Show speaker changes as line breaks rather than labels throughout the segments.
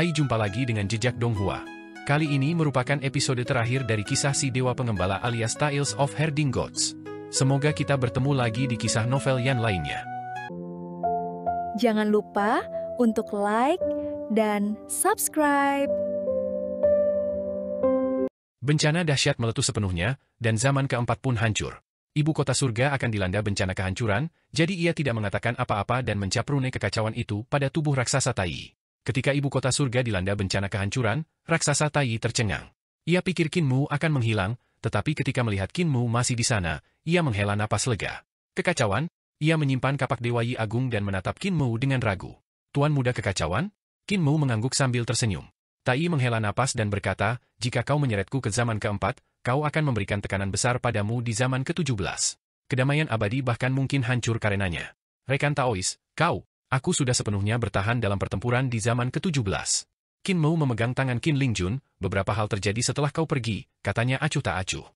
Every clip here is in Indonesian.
Hai, jumpa lagi dengan Jejak Donghua. Kali ini merupakan episode terakhir dari kisah si Dewa Pengembala alias Tales of Herding Goats. Semoga kita bertemu lagi di kisah novel yang lainnya.
Jangan lupa untuk like dan subscribe.
Bencana dahsyat meletus sepenuhnya, dan zaman keempat pun hancur. Ibu kota surga akan dilanda bencana kehancuran, jadi ia tidak mengatakan apa-apa dan mencaprune kekacauan itu pada tubuh raksasa Tai. Ketika ibu kota surga dilanda bencana kehancuran, raksasa Tai tercengang. Ia pikir Kinmu akan menghilang, tetapi ketika melihat Kinmu masih di sana, ia menghela napas lega. Kekacauan, ia menyimpan kapak Dewa Yi Agung dan menatap Kinmu dengan ragu. Tuan muda kekacauan? Kinmu mengangguk sambil tersenyum. Tai menghela napas dan berkata, jika kau menyeretku ke zaman keempat, kau akan memberikan tekanan besar padamu di zaman ke-17. Kedamaian abadi bahkan mungkin hancur karenanya. Rekan Taois, aku sudah sepenuhnya bertahan dalam pertempuran di zaman ke-17. Kinmu memegang tangan Qin Lingjun, beberapa hal terjadi setelah kau pergi, katanya acuh tak acuh.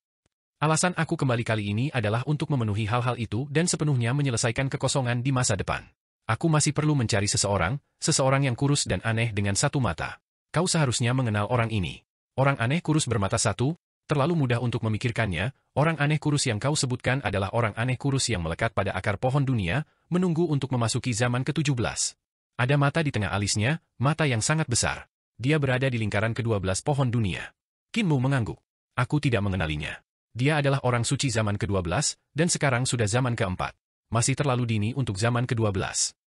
Alasan aku kembali kali ini adalah untuk memenuhi hal-hal itu dan sepenuhnya menyelesaikan kekosongan di masa depan. Aku masih perlu mencari seseorang yang kurus dan aneh dengan satu mata. Kau seharusnya mengenal orang ini. Orang aneh kurus bermata satu, terlalu mudah untuk memikirkannya. Orang aneh kurus yang kau sebutkan adalah orang aneh kurus yang melekat pada akar pohon dunia, menunggu untuk memasuki zaman ke-17. Ada mata di tengah alisnya, mata yang sangat besar. Dia berada di lingkaran ke-12 pohon dunia. Kinmu mengangguk. Aku tidak mengenalinya. Dia adalah orang suci zaman ke-12, dan sekarang sudah zaman ke-4. Masih terlalu dini untuk zaman ke-12.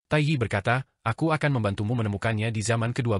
Tai Yi berkata, aku akan membantumu menemukannya di zaman ke-12.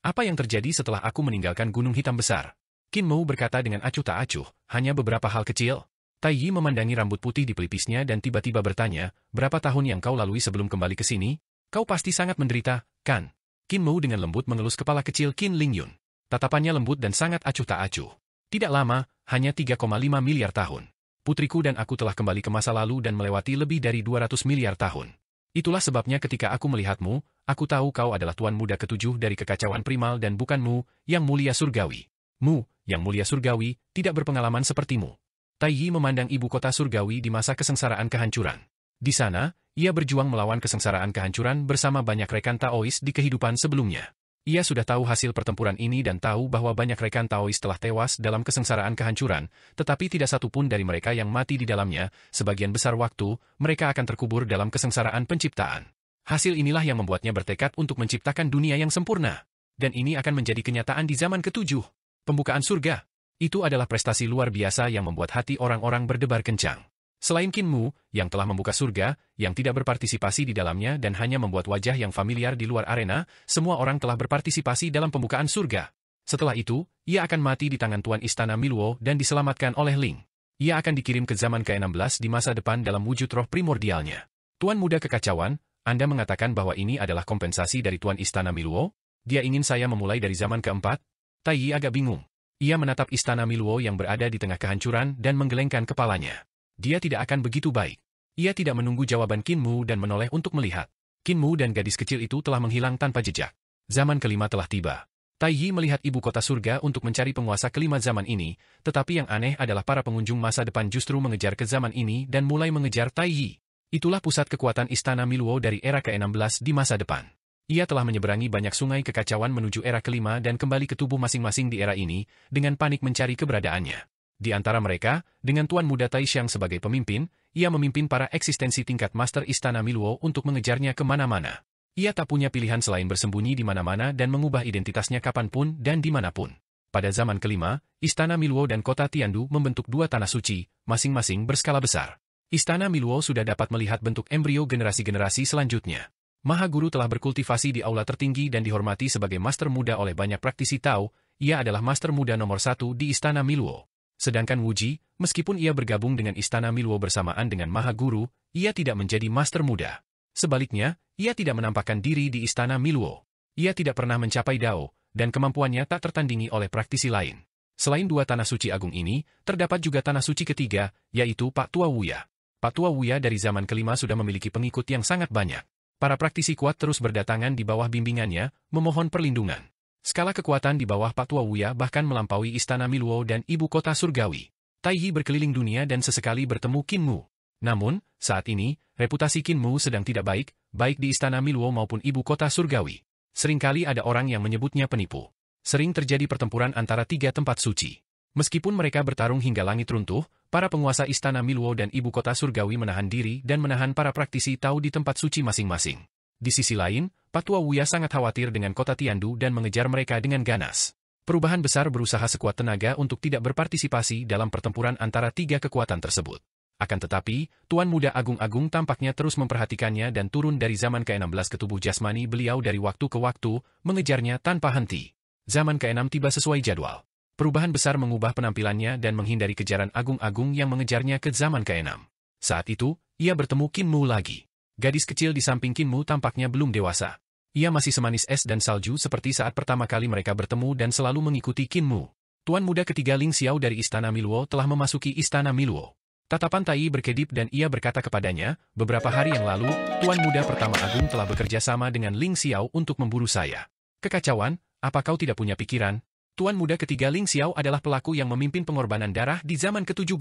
Apa yang terjadi setelah aku meninggalkan gunung hitam besar? Kinmu berkata dengan acuh tak acuh, hanya beberapa hal kecil. Tai Yi memandangi rambut putih di pelipisnya dan tiba-tiba bertanya, berapa tahun yang kau lalui sebelum kembali ke sini? Kau pasti sangat menderita, kan? Kinmu dengan lembut mengelus kepala kecil Qin Lingyun. Tatapannya lembut dan sangat acuh tak acuh. Tidak lama, hanya 3,5 miliar tahun. Putriku dan aku telah kembali ke masa lalu dan melewati lebih dari 200 miliar tahun. Itulah sebabnya ketika aku melihatmu, aku tahu kau adalah tuan muda ketujuh dari kekacauan primal dan bukan Mu, yang mulia surgawi. Mu, yang mulia surgawi, tidak berpengalaman sepertimu. Tai Yi memandang ibu kota surgawi di masa kesengsaraan kehancuran. Di sana, ia berjuang melawan kesengsaraan kehancuran bersama banyak rekan Taois di kehidupan sebelumnya. Ia sudah tahu hasil pertempuran ini dan tahu bahwa banyak rekan Taois telah tewas dalam kesengsaraan kehancuran, tetapi tidak satu pun dari mereka yang mati di dalamnya. Sebagian besar waktu, mereka akan terkubur dalam kesengsaraan penciptaan. Hasil inilah yang membuatnya bertekad untuk menciptakan dunia yang sempurna. Dan ini akan menjadi kenyataan di zaman ke-7. Pembukaan surga. Itu adalah prestasi luar biasa yang membuat hati orang-orang berdebar kencang. Selain Kinmu, yang telah membuka surga, yang tidak berpartisipasi di dalamnya dan hanya membuat wajah yang familiar di luar arena, semua orang telah berpartisipasi dalam pembukaan surga. Setelah itu, ia akan mati di tangan Tuan Istana Miluo dan diselamatkan oleh Ling. Ia akan dikirim ke zaman ke-16 di masa depan dalam wujud roh primordialnya. Tuan muda kekacauan, Anda mengatakan bahwa ini adalah kompensasi dari Tuan Istana Miluo? Dia ingin saya memulai dari zaman keempat? Tai Yi agak bingung. Ia menatap Istana Miluo yang berada di tengah kehancuran dan menggelengkan kepalanya. Dia tidak akan begitu baik. Ia tidak menunggu jawaban Kinmu dan menoleh untuk melihat. Kinmu dan gadis kecil itu telah menghilang tanpa jejak. Zaman kelima telah tiba. Tai Yi melihat ibu kota surga untuk mencari penguasa kelima zaman ini, tetapi yang aneh adalah para pengunjung masa depan justru mengejar ke zaman ini dan mulai mengejar Tai Yi. Itulah pusat kekuatan Istana Miluo dari era ke-16 di masa depan. Ia telah menyeberangi banyak sungai kekacauan menuju era kelima dan kembali ke tubuh masing-masing di era ini, dengan panik mencari keberadaannya. Di antara mereka, dengan Tuan Muda Taishan sebagai pemimpin, ia memimpin para eksistensi tingkat Master Istana Miluo untuk mengejarnya kemana-mana. Ia tak punya pilihan selain bersembunyi di mana-mana dan mengubah identitasnya kapanpun dan dimanapun. Pada zaman kelima, Istana Miluo dan kota Tiandu membentuk dua tanah suci, masing-masing berskala besar. Istana Miluo sudah dapat melihat bentuk embrio generasi-generasi selanjutnya. Maha Guru telah berkultivasi di aula tertinggi dan dihormati sebagai Master Muda oleh banyak praktisi Tao. Ia adalah Master Muda nomor 1 di Istana Miluo. Sedangkan Wuji, meskipun ia bergabung dengan Istana Miluo bersamaan dengan Maha Guru, ia tidak menjadi Master Muda. Sebaliknya, ia tidak menampakkan diri di Istana Miluo. Ia tidak pernah mencapai Dao, dan kemampuannya tak tertandingi oleh praktisi lain. Selain dua tanah suci agung ini, terdapat juga tanah suci ketiga, yaitu Pak Tua Wuya. Pak Tua Wuya dari zaman kelima sudah memiliki pengikut yang sangat banyak. Para praktisi kuat terus berdatangan di bawah bimbingannya, memohon perlindungan. Skala kekuatan di bawah Pak Tua Wuya bahkan melampaui Istana Miluo dan ibu kota surgawi. Tai Yi berkeliling dunia dan sesekali bertemu Kinmu. Namun, saat ini, reputasi Kinmu sedang tidak baik, baik di Istana Miluo maupun ibu kota surgawi. Seringkali ada orang yang menyebutnya penipu. Sering terjadi pertempuran antara tiga tempat suci. Meskipun mereka bertarung hingga langit runtuh, para penguasa istana Milwo dan ibu kota surgawi menahan diri dan menahan para praktisi Tao di tempat suci masing-masing. Di sisi lain, Patua Wuya sangat khawatir dengan kota Tiandu dan mengejar mereka dengan ganas. Perubahan besar berusaha sekuat tenaga untuk tidak berpartisipasi dalam pertempuran antara tiga kekuatan tersebut. Akan tetapi, Tuan Muda Agung-Agung tampaknya terus memperhatikannya dan turun dari zaman ke-16 ke tubuh jasmani beliau dari waktu ke waktu, mengejarnya tanpa henti. Zaman ke-6 tiba sesuai jadwal. Perubahan besar mengubah penampilannya dan menghindari kejaran Agung-Agung yang mengejarnya ke zaman ke-6. Saat itu, ia bertemu Qin Mu lagi. Gadis kecil di samping Qin Mu tampaknya belum dewasa. Ia masih semanis es dan salju seperti saat pertama kali mereka bertemu dan selalu mengikuti Qin Mu. Tuan muda ketiga Ling Xiao dari Istana Milwo telah memasuki Istana Milwo. Tatapan Tai berkedip dan ia berkata kepadanya, beberapa hari yang lalu, Tuan muda pertama Agung telah bekerja sama dengan Ling Xiao untuk memburu saya. Kekacauan, apa kau tidak punya pikiran? Tuan muda ketiga Ling Xiao adalah pelaku yang memimpin pengorbanan darah di zaman ke-17.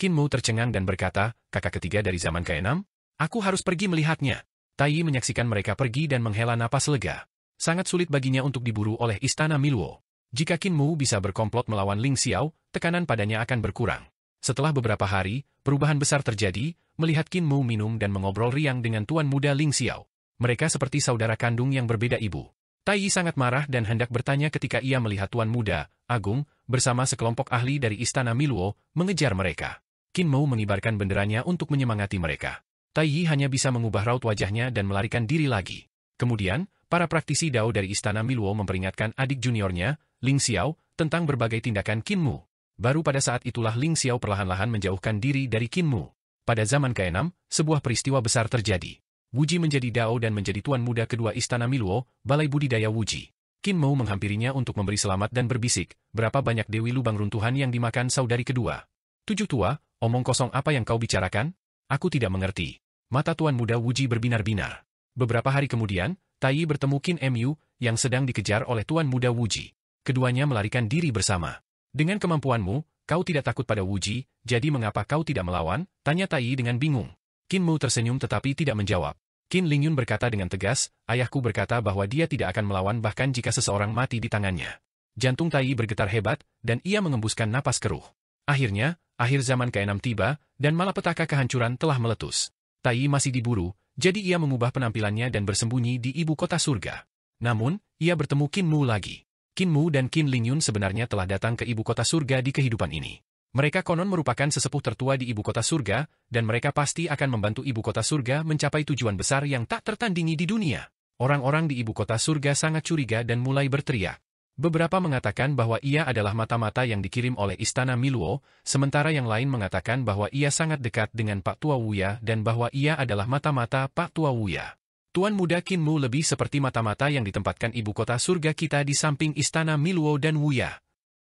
Qin Mu tercengang dan berkata, kakak ketiga dari zaman ke-6? Aku harus pergi melihatnya. Tai menyaksikan mereka pergi dan menghela napas lega. Sangat sulit baginya untuk diburu oleh Istana Milwo. Jika Qin Mu bisa berkomplot melawan Ling Xiao, tekanan padanya akan berkurang. Setelah beberapa hari, perubahan besar terjadi, melihat Qin Mu minum dan mengobrol riang dengan Tuan Muda Ling Xiao. Mereka seperti saudara kandung yang berbeda ibu. Tai sangat marah dan hendak bertanya ketika ia melihat Tuan Muda Agung bersama sekelompok ahli dari Istana Milwo mengejar mereka. Qin Mu mengibarkan benderanya untuk menyemangati mereka. Tai hanya bisa mengubah raut wajahnya dan melarikan diri lagi. Kemudian, para praktisi Dao dari Istana Milwo memperingatkan adik juniornya, Ling Xiao, tentang berbagai tindakan Qin Mu. Baru pada saat itulah Ling Xiao perlahan-lahan menjauhkan diri dari Qin Mu. Pada zaman ke-6, sebuah peristiwa besar terjadi. Wuji menjadi Dao dan menjadi tuan muda kedua Istana Milwo, Balai Budidaya Wuji. Qin Mu menghampirinya untuk memberi selamat dan berbisik, berapa banyak dewi lubang runtuhan yang dimakan saudari kedua. Tujuh tua, omong kosong apa yang kau bicarakan? Aku tidak mengerti. Mata tuan muda Wuji berbinar-binar. Beberapa hari kemudian, Tai bertemu Qin Mu, yang sedang dikejar oleh tuan muda Wuji. Keduanya melarikan diri bersama. Dengan kemampuanmu, kau tidak takut pada Wuji, jadi mengapa kau tidak melawan? Tanya Tai dengan bingung. Qin Mu tersenyum tetapi tidak menjawab. Qin Lingyun berkata dengan tegas, ayahku berkata bahwa dia tidak akan melawan bahkan jika seseorang mati di tangannya. Jantung Tai bergetar hebat, dan ia mengembuskan napas keruh. Akhirnya, akhir zaman ke-6 tiba, dan malapetaka kehancuran telah meletus. Tai masih diburu, jadi ia mengubah penampilannya dan bersembunyi di ibu kota surga. Namun, ia bertemu Qin Mu lagi. Qin Mu dan Qin Lingyun sebenarnya telah datang ke ibu kota surga di kehidupan ini. Mereka konon merupakan sesepuh tertua di ibu kota surga, dan mereka pasti akan membantu ibu kota surga mencapai tujuan besar yang tak tertandingi di dunia. Orang-orang di ibu kota surga sangat curiga dan mulai berteriak. Beberapa mengatakan bahwa ia adalah mata-mata yang dikirim oleh Istana Milwo, sementara yang lain mengatakan bahwa ia sangat dekat dengan Pak Tua Wuya dan bahwa ia adalah mata-mata Pak Tua Wuya. Tuan muda Qin Mu lebih seperti mata-mata yang ditempatkan ibu kota surga kita di samping Istana Milwo dan Wuya.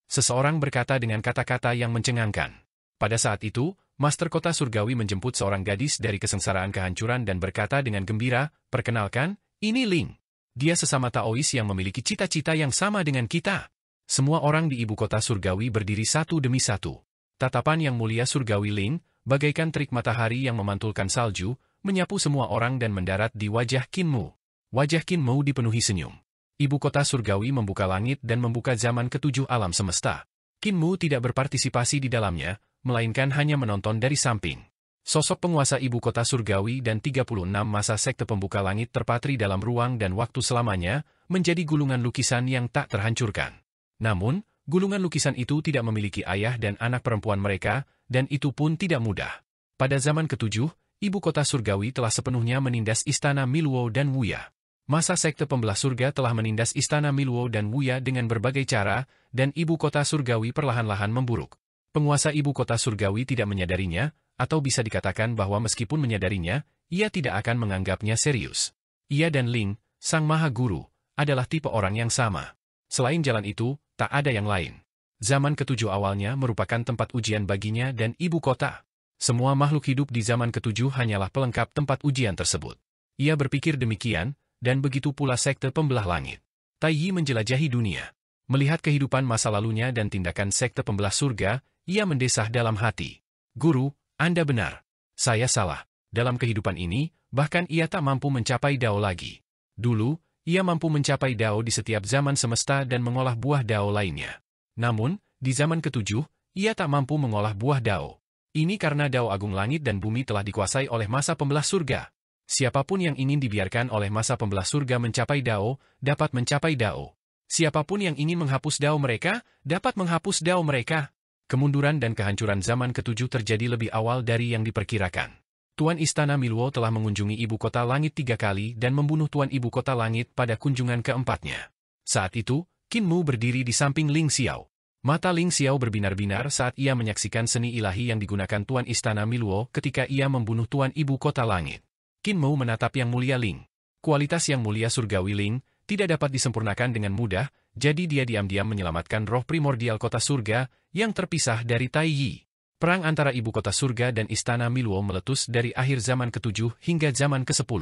Seseorang berkata dengan kata-kata yang mencengangkan. Pada saat itu, Master Kota Surgawi menjemput seorang gadis dari kesengsaraan kehancuran dan berkata dengan gembira, perkenalkan, ini Ling. Dia sesama Taois yang memiliki cita-cita yang sama dengan kita. Semua orang di ibu kota surgawi berdiri satu demi satu. Tatapan yang mulia surgawi Ling, bagaikan terik matahari yang memantulkan salju, menyapu semua orang dan mendarat di wajah Qin Mu. Wajah Qin Mu dipenuhi senyum. Ibu kota surgawi membuka langit dan membuka zaman ke-7 alam semesta. Qin Mu tidak berpartisipasi di dalamnya, melainkan hanya menonton dari samping. Sosok penguasa ibu kota surgawi dan 36 masa sekte pembuka langit terpatri dalam ruang dan waktu selamanya, menjadi gulungan lukisan yang tak terhancurkan. Namun, gulungan lukisan itu tidak memiliki ayah dan anak perempuan mereka, dan itu pun tidak mudah. Pada zaman ke-7, ibu kota surgawi telah sepenuhnya menindas Istana Milwo dan Wuya. Masa sekte pembelah surga telah menindas Istana Milwo dan Wuya dengan berbagai cara, dan ibu kota surgawi perlahan-lahan memburuk. Penguasa ibu kota surgawi tidak menyadarinya, atau bisa dikatakan bahwa meskipun menyadarinya, ia tidak akan menganggapnya serius. Ia dan Ling, sang maha guru, adalah tipe orang yang sama. Selain jalan itu, tak ada yang lain. Zaman ke-7 awalnya merupakan tempat ujian baginya dan ibu kota. Semua makhluk hidup di zaman ke-7 hanyalah pelengkap tempat ujian tersebut. Ia berpikir demikian, dan begitu pula sekte pembelah langit. Tai Yi menjelajahi dunia. Melihat kehidupan masa lalunya dan tindakan sekte pembelah surga, ia mendesah dalam hati. Guru, Anda benar. Saya salah. Dalam kehidupan ini, bahkan ia tak mampu mencapai Dao lagi. Dulu, ia mampu mencapai Dao di setiap zaman semesta dan mengolah buah Dao lainnya. Namun, di zaman ketujuh, ia tak mampu mengolah buah Dao. Ini karena Dao Agung Langit dan Bumi telah dikuasai oleh masa pembelah surga. Siapapun yang ingin dibiarkan oleh masa pembelah surga mencapai Dao, dapat mencapai Dao. Siapapun yang ingin menghapus Dao mereka, dapat menghapus Dao mereka. Kemunduran dan kehancuran zaman ketujuh terjadi lebih awal dari yang diperkirakan. Tuan Istana Miluo telah mengunjungi Ibu Kota Langit 3 kali dan membunuh Tuan Ibu Kota Langit pada kunjungan keempatnya. Saat itu, Qin Mu berdiri di samping Ling Xiao. Mata Ling Xiao berbinar-binar saat ia menyaksikan seni ilahi yang digunakan Tuan Istana Miluo ketika ia membunuh Tuan Ibu Kota Langit. Qin Mu menatap Yang Mulia Ling. Kualitas Yang Mulia Surgawi Ling tidak dapat disempurnakan dengan mudah, jadi dia diam-diam menyelamatkan roh primordial kota surga yang terpisah dari Tai Yi. Perang antara Ibu Kota Surga dan Istana Miluo meletus dari akhir zaman ke-7 hingga zaman ke-10.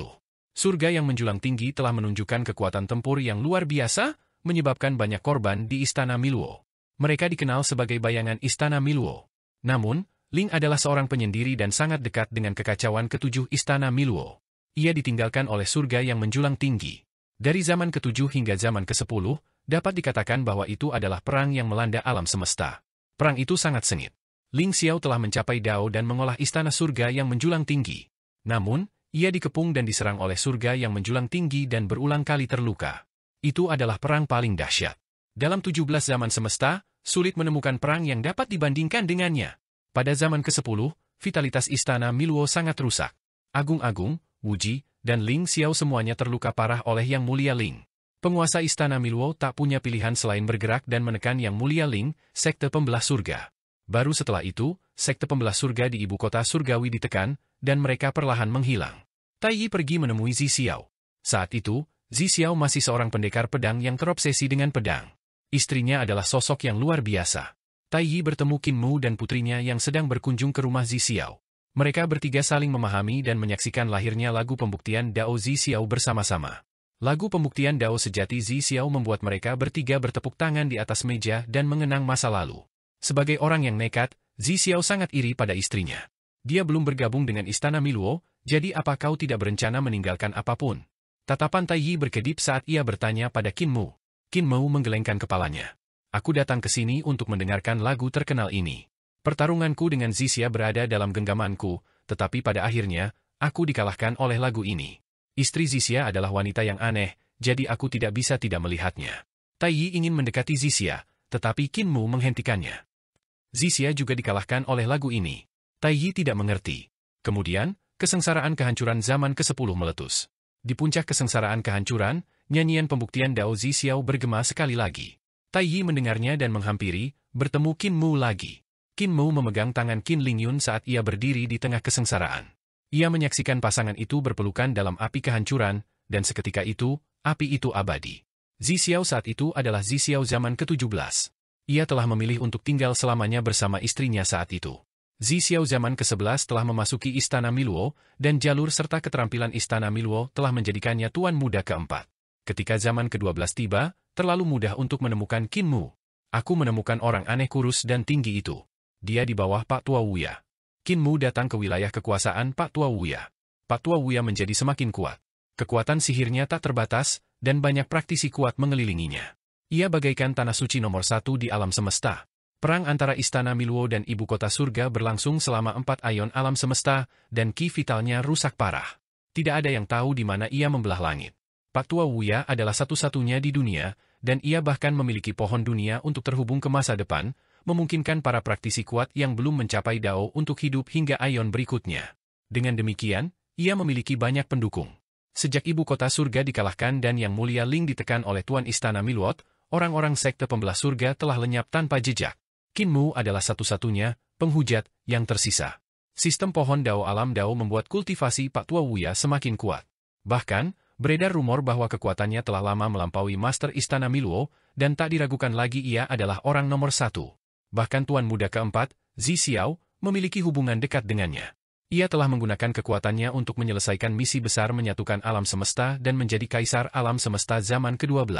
Surga yang menjulang tinggi telah menunjukkan kekuatan tempur yang luar biasa, menyebabkan banyak korban di Istana Miluo. Mereka dikenal sebagai bayangan Istana Miluo. Namun, Ling adalah seorang penyendiri dan sangat dekat dengan kekacauan ke-7 Istana Miluo. Ia ditinggalkan oleh surga yang menjulang tinggi. Dari zaman ke-7 hingga zaman ke-10, dapat dikatakan bahwa itu adalah perang yang melanda alam semesta. Perang itu sangat sengit. Ling Xiao telah mencapai Dao dan mengolah istana surga yang menjulang tinggi. Namun, ia dikepung dan diserang oleh surga yang menjulang tinggi dan berulang kali terluka. Itu adalah perang paling dahsyat. Dalam 17 zaman semesta, sulit menemukan perang yang dapat dibandingkan dengannya. Pada zaman ke-10, vitalitas istana Miluo sangat rusak. Agung-Agung, Wuji, dan Ling Xiao semuanya terluka parah oleh Yang Mulia Ling. Penguasa istana Miluo tak punya pilihan selain bergerak dan menekan Yang Mulia Ling, sekte pembelah surga. Baru setelah itu, sekte pembelah surga di ibu kota surgawi ditekan, dan mereka perlahan menghilang. Tai Yi pergi menemui Zi Xiao. Saat itu, Zi Xiao masih seorang pendekar pedang yang terobsesi dengan pedang. Istrinya adalah sosok yang luar biasa. Tai Yi bertemu Qin Mu dan putrinya yang sedang berkunjung ke rumah Zi Xiao. Mereka bertiga saling memahami dan menyaksikan lahirnya lagu pembuktian Dao Zi Xiao bersama-sama. Lagu pembuktian Dao sejati Zi Xiao membuat mereka bertiga bertepuk tangan di atas meja dan mengenang masa lalu. Sebagai orang yang nekat, Zi Xiao sangat iri pada istrinya. Dia belum bergabung dengan Istana Miluo, jadi apa kau tidak berencana meninggalkan apapun? Tatapan Tai Yi berkedip saat ia bertanya pada Qin Mu. Qin Mu menggelengkan kepalanya. Aku datang ke sini untuk mendengarkan lagu terkenal ini. Pertarunganku dengan Zi Xia berada dalam genggamanku, tetapi pada akhirnya, aku dikalahkan oleh lagu ini. Istri Zi Xia adalah wanita yang aneh, jadi aku tidak bisa tidak melihatnya. Tai Yi ingin mendekati Zi Xia, tetapi Qin Mu menghentikannya. Zi Xia juga dikalahkan oleh lagu ini. Tai Yi tidak mengerti. Kemudian, kesengsaraan kehancuran zaman ke-10 meletus. Di puncak kesengsaraan kehancuran, nyanyian pembuktian Dao Zi Xiao bergema sekali lagi. Tai Yi mendengarnya dan menghampiri, bertemu Qin Mu lagi. Qin Mu memegang tangan Qin Lingyun saat ia berdiri di tengah kesengsaraan. Ia menyaksikan pasangan itu berpelukan dalam api kehancuran, dan seketika itu, api itu abadi. Zi Xiao saat itu adalah Zi Xiao zaman ke-17. Ia telah memilih untuk tinggal selamanya bersama istrinya saat itu. Zi Xiao zaman ke-11 telah memasuki Istana Miluo, dan jalur serta keterampilan Istana Miluo telah menjadikannya tuan muda keempat. Ketika zaman ke-12 tiba, terlalu mudah untuk menemukan Qin Mu. Aku menemukan orang aneh kurus dan tinggi itu. Dia di bawah Pak Tua Wuya. Qin Mu datang ke wilayah kekuasaan Pak Tua Wuya. Pak Tua Wuya menjadi semakin kuat. Kekuatan sihirnya tak terbatas, dan banyak praktisi kuat mengelilinginya. Ia bagaikan tanah suci nomor 1 di alam semesta. Perang antara Istana Miluo dan Ibu Kota Surga berlangsung selama 4 aeon alam semesta, dan ki vitalnya rusak parah. Tidak ada yang tahu di mana ia membelah langit. Pak Tua Wuya adalah satu-satunya di dunia, dan ia bahkan memiliki pohon dunia untuk terhubung ke masa depan, memungkinkan para praktisi kuat yang belum mencapai Dao untuk hidup hingga aeon berikutnya. Dengan demikian, ia memiliki banyak pendukung. Sejak Ibu Kota Surga dikalahkan dan Yang Mulia Ling ditekan oleh Tuan Istana Miluo, orang-orang sekte pembelah surga telah lenyap tanpa jejak. Qin Mu adalah satu-satunya penghujat yang tersisa. Sistem pohon Dao alam Dao membuat kultivasi Pak Tua Wuya semakin kuat. Bahkan, beredar rumor bahwa kekuatannya telah lama melampaui Master Istana Miluo, dan tak diragukan lagi ia adalah orang nomor 1. Bahkan Tuan Muda keempat, Zi Xiao, memiliki hubungan dekat dengannya. Ia telah menggunakan kekuatannya untuk menyelesaikan misi besar menyatukan alam semesta dan menjadi kaisar alam semesta zaman ke-12.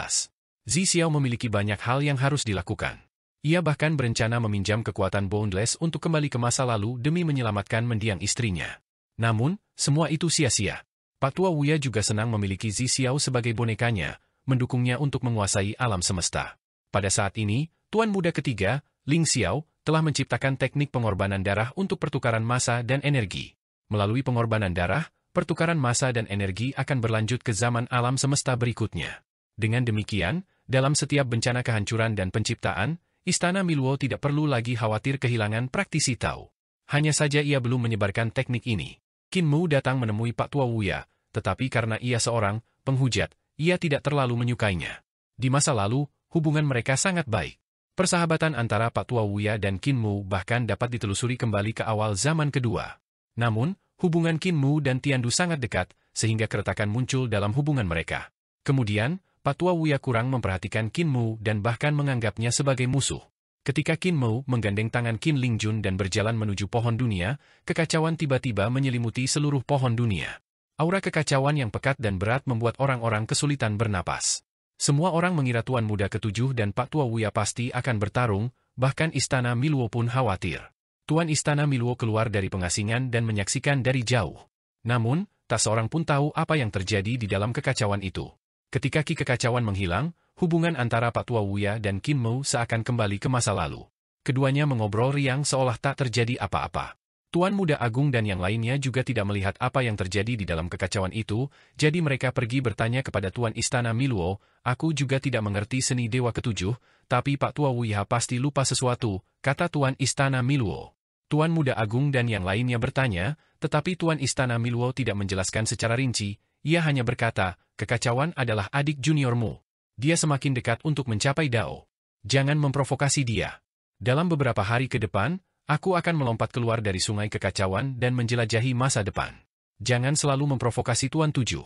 Zi Xiao memiliki banyak hal yang harus dilakukan. Ia bahkan berencana meminjam kekuatan Boundless untuk kembali ke masa lalu demi menyelamatkan mendiang istrinya. Namun, semua itu sia-sia. Pak Tua Wuya juga senang memiliki Zi Xiao sebagai bonekanya, mendukungnya untuk menguasai alam semesta. Pada saat ini, Tuan Muda ketiga, Ling Xiao, telah menciptakan teknik pengorbanan darah untuk pertukaran massa dan energi. Melalui pengorbanan darah, pertukaran massa dan energi akan berlanjut ke zaman alam semesta berikutnya. Dengan demikian, dalam setiap bencana kehancuran dan penciptaan, Istana Miluo tidak perlu lagi khawatir kehilangan praktisi Tao. Hanya saja ia belum menyebarkan teknik ini. Qin Mu datang menemui Pak Tua Wuya, tetapi karena ia seorang penghujat, ia tidak terlalu menyukainya. Di masa lalu, hubungan mereka sangat baik. Persahabatan antara Pak Tua Wuya dan Qin Mu bahkan dapat ditelusuri kembali ke awal zaman kedua. Namun, hubungan Qin Mu dan Tiandu sangat dekat, sehingga keretakan muncul dalam hubungan mereka. Kemudian, Pak Tua Wuya kurang memperhatikan Qin Mu dan bahkan menganggapnya sebagai musuh. Ketika Qin Mu menggandeng tangan Qin Lingjun dan berjalan menuju pohon dunia, kekacauan tiba-tiba menyelimuti seluruh pohon dunia. Aura kekacauan yang pekat dan berat membuat orang-orang kesulitan bernapas. Semua orang mengira Tuan Muda ketujuh dan Pak Tua Wuya pasti akan bertarung, bahkan Istana Miluo pun khawatir. Tuan Istana Miluo keluar dari pengasingan dan menyaksikan dari jauh. Namun, tak seorang pun tahu apa yang terjadi di dalam kekacauan itu. Ketika ki kekacauan menghilang, hubungan antara Pak Tua Wuya dan Qin Mu seakan kembali ke masa lalu. Keduanya mengobrol riang seolah tak terjadi apa-apa. Tuan Muda Agung dan yang lainnya juga tidak melihat apa yang terjadi di dalam kekacauan itu, jadi mereka pergi bertanya kepada Tuan Istana Miluo, "Aku juga tidak mengerti seni Dewa Ketujuh, tapi Pak Tua Wuya pasti lupa sesuatu," kata Tuan Istana Miluo. Tuan Muda Agung dan yang lainnya bertanya, tetapi Tuan Istana Miluo tidak menjelaskan secara rinci, ia hanya berkata, "Kekacauan adalah adik juniormu. Dia semakin dekat untuk mencapai Dao. Jangan memprovokasi dia. Dalam beberapa hari ke depan, aku akan melompat keluar dari sungai kekacauan dan menjelajahi masa depan. Jangan selalu memprovokasi Tuan Tujuh.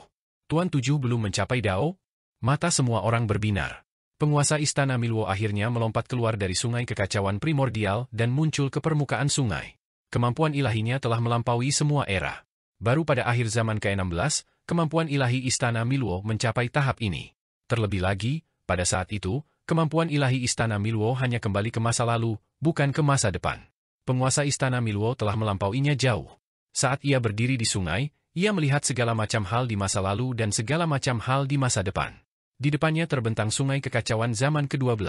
Tuan Tujuh belum mencapai Dao?" Mata semua orang berbinar. Penguasa Istana Miluo akhirnya melompat keluar dari sungai kekacauan primordial dan muncul ke permukaan sungai. Kemampuan ilahinya telah melampaui semua era. Baru pada akhir zaman ke-16, kemampuan ilahi Istana Miluo mencapai tahap ini. Terlebih lagi, pada saat itu, kemampuan ilahi Istana Miluo hanya kembali ke masa lalu, bukan ke masa depan. Penguasa Istana Miluo telah melampauinya jauh. Saat ia berdiri di sungai, ia melihat segala macam hal di masa lalu dan segala macam hal di masa depan. Di depannya terbentang sungai kekacauan zaman ke-12.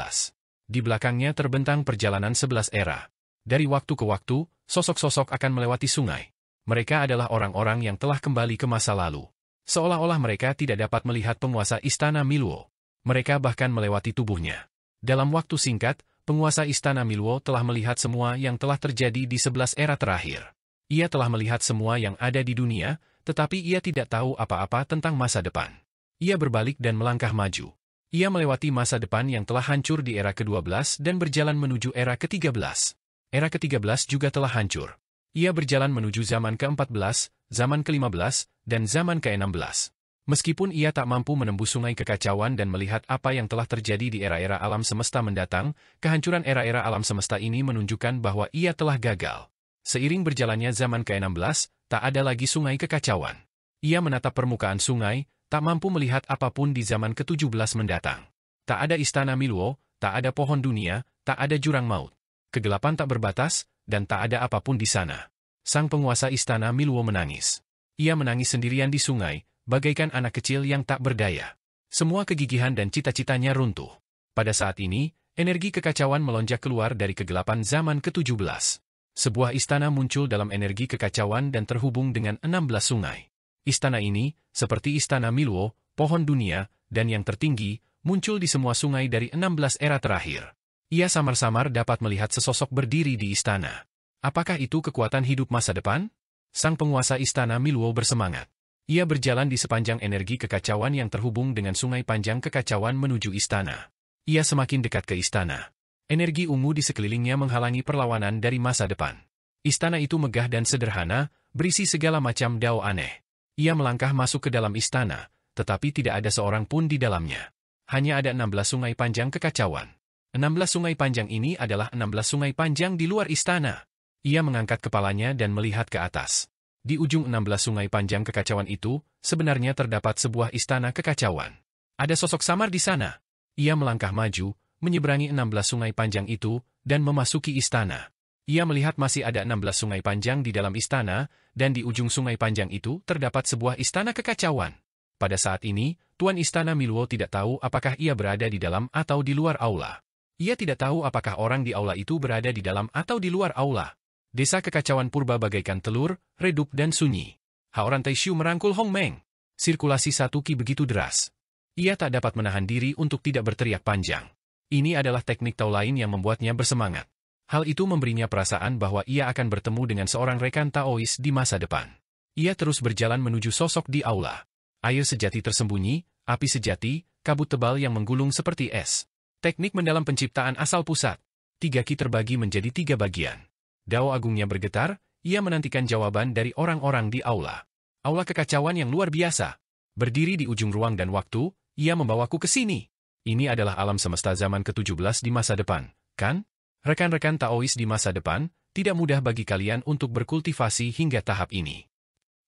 Di belakangnya terbentang perjalanan 11 era. Dari waktu ke waktu, sosok-sosok akan melewati sungai. Mereka adalah orang-orang yang telah kembali ke masa lalu. Seolah-olah mereka tidak dapat melihat penguasa Istana Miluo. Mereka bahkan melewati tubuhnya. Dalam waktu singkat, penguasa Istana Miluo telah melihat semua yang telah terjadi di 11 era terakhir. Ia telah melihat semua yang ada di dunia, tetapi ia tidak tahu apa-apa tentang masa depan. Ia berbalik dan melangkah maju. Ia melewati masa depan yang telah hancur di era ke-12 dan berjalan menuju era ke-13. Era ke-13 juga telah hancur. Ia berjalan menuju zaman ke-14, zaman ke-15, dan zaman ke-16. Meskipun ia tak mampu menembus sungai kekacauan dan melihat apa yang telah terjadi di era-era alam semesta mendatang, kehancuran era-era alam semesta ini menunjukkan bahwa ia telah gagal. Seiring berjalannya zaman ke-16, tak ada lagi sungai kekacauan. Ia menatap permukaan sungai, tak mampu melihat apapun di zaman ke-17 mendatang. Tak ada Istana Miluo, tak ada pohon dunia, tak ada jurang maut. Kegelapan tak berbatas, dan tak ada apapun di sana. Sang penguasa Istana Miluo menangis. Ia menangis sendirian di sungai, bagaikan anak kecil yang tak berdaya. Semua kegigihan dan cita-citanya runtuh. Pada saat ini, energi kekacauan melonjak keluar dari kegelapan zaman ke-17. Sebuah istana muncul dalam energi kekacauan dan terhubung dengan 16 sungai. Istana ini, seperti Istana Miluo, pohon dunia, dan yang tertinggi, muncul di semua sungai dari 16 era terakhir. Ia samar-samar dapat melihat sesosok berdiri di istana. Apakah itu kekuatan hidup masa depan? Sang penguasa Istana Miluo bersemangat. Ia berjalan di sepanjang energi kekacauan yang terhubung dengan sungai panjang kekacauan menuju istana. Ia semakin dekat ke istana. Energi ungu di sekelilingnya menghalangi perlawanan dari masa depan. Istana itu megah dan sederhana, berisi segala macam dao aneh. Ia melangkah masuk ke dalam istana, tetapi tidak ada seorang pun di dalamnya. Hanya ada 16 sungai panjang kekacauan. 16 sungai panjang ini adalah 16 sungai panjang di luar istana. Ia mengangkat kepalanya dan melihat ke atas. Di ujung 16 sungai panjang kekacauan itu, sebenarnya terdapat sebuah istana kekacauan. Ada sosok samar di sana. Ia melangkah maju, menyeberangi 16 sungai panjang itu, dan memasuki istana. Ia melihat masih ada 16 sungai panjang di dalam istana, dan di ujung sungai panjang itu terdapat sebuah istana kekacauan. Pada saat ini, Tuan Istana Miluo tidak tahu apakah ia berada di dalam atau di luar aula. Ia tidak tahu apakah orang di aula itu berada di dalam atau di luar aula. Desa kekacauan purba bagaikan telur, redup dan sunyi. Haoran Taishu merangkul Hong Meng. Sirkulasi satu ki begitu deras. Ia tak dapat menahan diri untuk tidak berteriak panjang. Ini adalah teknik Tao lain yang membuatnya bersemangat. Hal itu memberinya perasaan bahwa ia akan bertemu dengan seorang rekan Taois di masa depan. Ia terus berjalan menuju sosok di aula. Air sejati tersembunyi, api sejati, kabut tebal yang menggulung seperti es. Teknik mendalam penciptaan asal pusat. 3 ki terbagi menjadi 3 bagian. Dao agungnya bergetar, ia menantikan jawaban dari orang-orang di aula. Aula kekacauan yang luar biasa. Berdiri di ujung ruang dan waktu, ia membawaku ke sini. Ini adalah alam semesta zaman ke-17 di masa depan, kan? Rekan-rekan Taois di masa depan, tidak mudah bagi kalian untuk berkultivasi hingga tahap ini.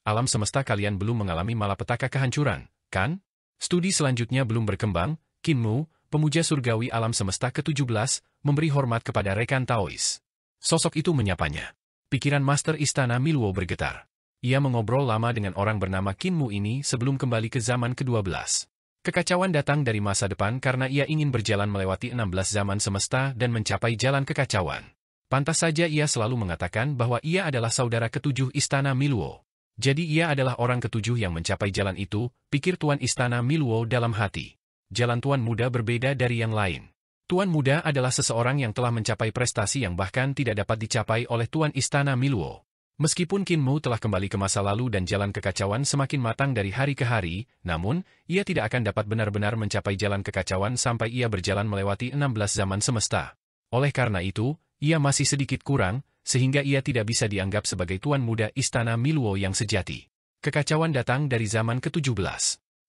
Alam semesta kalian belum mengalami malapetaka kehancuran, kan? Studi selanjutnya belum berkembang. Qin Mu, pemuja surgawi alam semesta ke-17, memberi hormat kepada rekan Taois. Sosok itu menyapanya. Pikiran Master Istana Miluo bergetar. Ia mengobrol lama dengan orang bernama Qin Mu ini sebelum kembali ke zaman ke-12. Kekacauan datang dari masa depan karena ia ingin berjalan melewati 16 zaman semesta dan mencapai jalan kekacauan. Pantas saja ia selalu mengatakan bahwa ia adalah saudara ke-7 Istana Miluo. Jadi ia adalah orang ke-7 yang mencapai jalan itu, pikir Tuan Istana Miluo dalam hati. Jalan Tuan Muda berbeda dari yang lain. Tuan Muda adalah seseorang yang telah mencapai prestasi yang bahkan tidak dapat dicapai oleh Tuan Istana Miluo. Meskipun Qin Mu telah kembali ke masa lalu dan jalan kekacauan semakin matang dari hari ke hari, namun, ia tidak akan dapat benar-benar mencapai jalan kekacauan sampai ia berjalan melewati 16 zaman semesta. Oleh karena itu, ia masih sedikit kurang, sehingga ia tidak bisa dianggap sebagai Tuan Muda Istana Miluo yang sejati. Kekacauan datang dari zaman ke-17.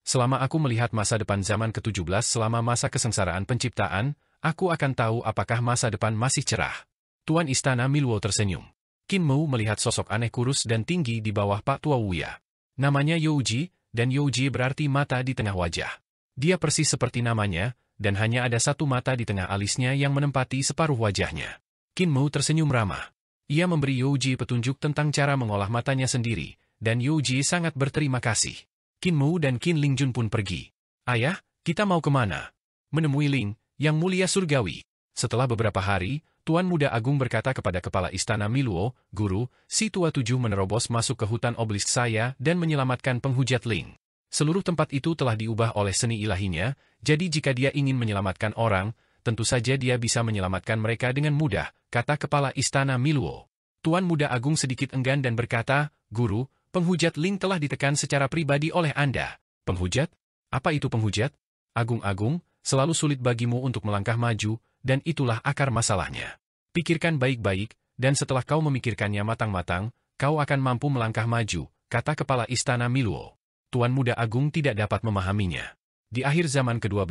Selama aku melihat masa depan zaman ke-17 selama masa kesengsaraan penciptaan, aku akan tahu apakah masa depan masih cerah. Tuan Istana Miluo tersenyum. Qin Mu melihat sosok aneh kurus dan tinggi di bawah Pak Tua Wuya. Namanya Youji, dan Youji berarti mata di tengah wajah. Dia persis seperti namanya, dan hanya ada satu mata di tengah alisnya yang menempati separuh wajahnya. Qin Mu tersenyum ramah. Ia memberi Youji petunjuk tentang cara mengolah matanya sendiri, dan Youji sangat berterima kasih. Qin Mu dan Qin Lingjun pun pergi. Ayah, kita mau kemana? Menemui Ling, yang mulia surgawi. Setelah beberapa hari, Tuan Muda Agung berkata kepada Kepala Istana Miluo, Guru, si Tua 7 menerobos masuk ke hutan obelisk saya dan menyelamatkan penghujat Ling. Seluruh tempat itu telah diubah oleh seni ilahinya, jadi jika dia ingin menyelamatkan orang, tentu saja dia bisa menyelamatkan mereka dengan mudah, kata Kepala Istana Miluo. Tuan Muda Agung sedikit enggan dan berkata, Guru, penghujat Ling telah ditekan secara pribadi oleh Anda. Penghujat? Apa itu penghujat? Agung-agung, selalu sulit bagimu untuk melangkah maju, dan itulah akar masalahnya. Pikirkan baik-baik, dan setelah kau memikirkannya matang-matang, kau akan mampu melangkah maju, kata Kepala Istana Miluo. Tuan Muda Agung tidak dapat memahaminya. Di akhir zaman ke-12,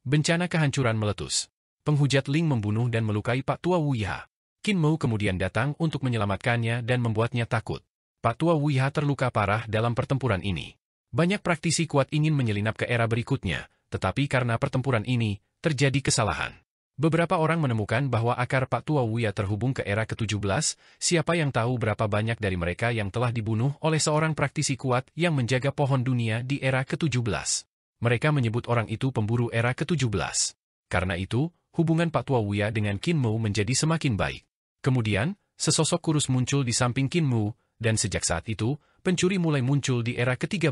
bencana kehancuran meletus. Penghujat Ling membunuh dan melukai Pak Tua Wuya. Qin Mu kemudian datang untuk menyelamatkannya dan membuatnya takut. Pak Tua Wuya terluka parah dalam pertempuran ini. Banyak praktisi kuat ingin menyelinap ke era berikutnya, tetapi karena pertempuran ini, terjadi kesalahan. Beberapa orang menemukan bahwa akar Pak Tua Wuya terhubung ke era ke-17, siapa yang tahu berapa banyak dari mereka yang telah dibunuh oleh seorang praktisi kuat yang menjaga pohon dunia di era ke-17. Mereka menyebut orang itu pemburu era ke-17. Karena itu, hubungan Pak Tua Wuya dengan Qin Mu menjadi semakin baik. Kemudian, sesosok kurus muncul di samping Qin Mu, dan sejak saat itu, pencuri mulai muncul di era ke-13.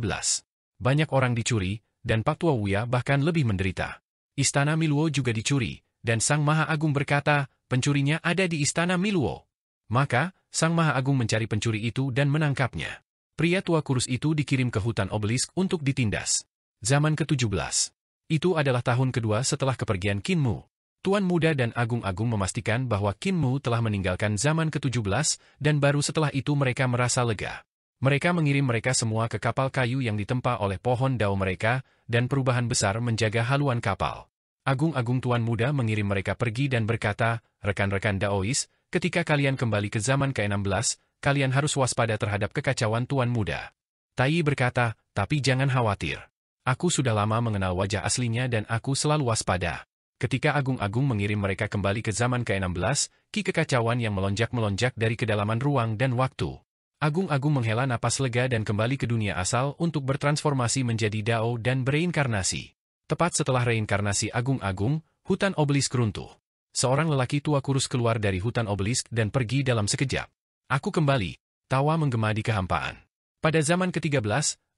Banyak orang dicuri, dan Pak Tua Wuya bahkan lebih menderita. Istana Miluo juga dicuri. Dan Sang Maha Agung berkata, pencurinya ada di Istana Miluo. Maka, Sang Maha Agung mencari pencuri itu dan menangkapnya. Pria tua kurus itu dikirim ke hutan obelisk untuk ditindas. Zaman ke-17. Itu adalah tahun kedua setelah kepergian Qin Mu. Tuan Muda dan Agung-Agung memastikan bahwa Qin Mu telah meninggalkan zaman ke-17, dan baru setelah itu mereka merasa lega. Mereka mengirim mereka semua ke kapal kayu yang ditempa oleh pohon dao mereka, dan perubahan besar menjaga haluan kapal. Agung-Agung Tuan Muda mengirim mereka pergi dan berkata, rekan-rekan Daois, ketika kalian kembali ke zaman ke-16, kalian harus waspada terhadap kekacauan Tuan Muda. Tai berkata, tapi jangan khawatir. Aku sudah lama mengenal wajah aslinya dan aku selalu waspada. Ketika Agung-Agung mengirim mereka kembali ke zaman ke-16, ki kekacauan yang melonjak-melonjak dari kedalaman ruang dan waktu. Agung-Agung menghela napas lega dan kembali ke dunia asal untuk bertransformasi menjadi Dao dan bereinkarnasi. Tepat setelah reinkarnasi Agung-Agung, hutan obelisk runtuh. Seorang lelaki tua kurus keluar dari hutan obelisk dan pergi dalam sekejap. Aku kembali, tawa menggema di kehampaan. Pada zaman ke-13,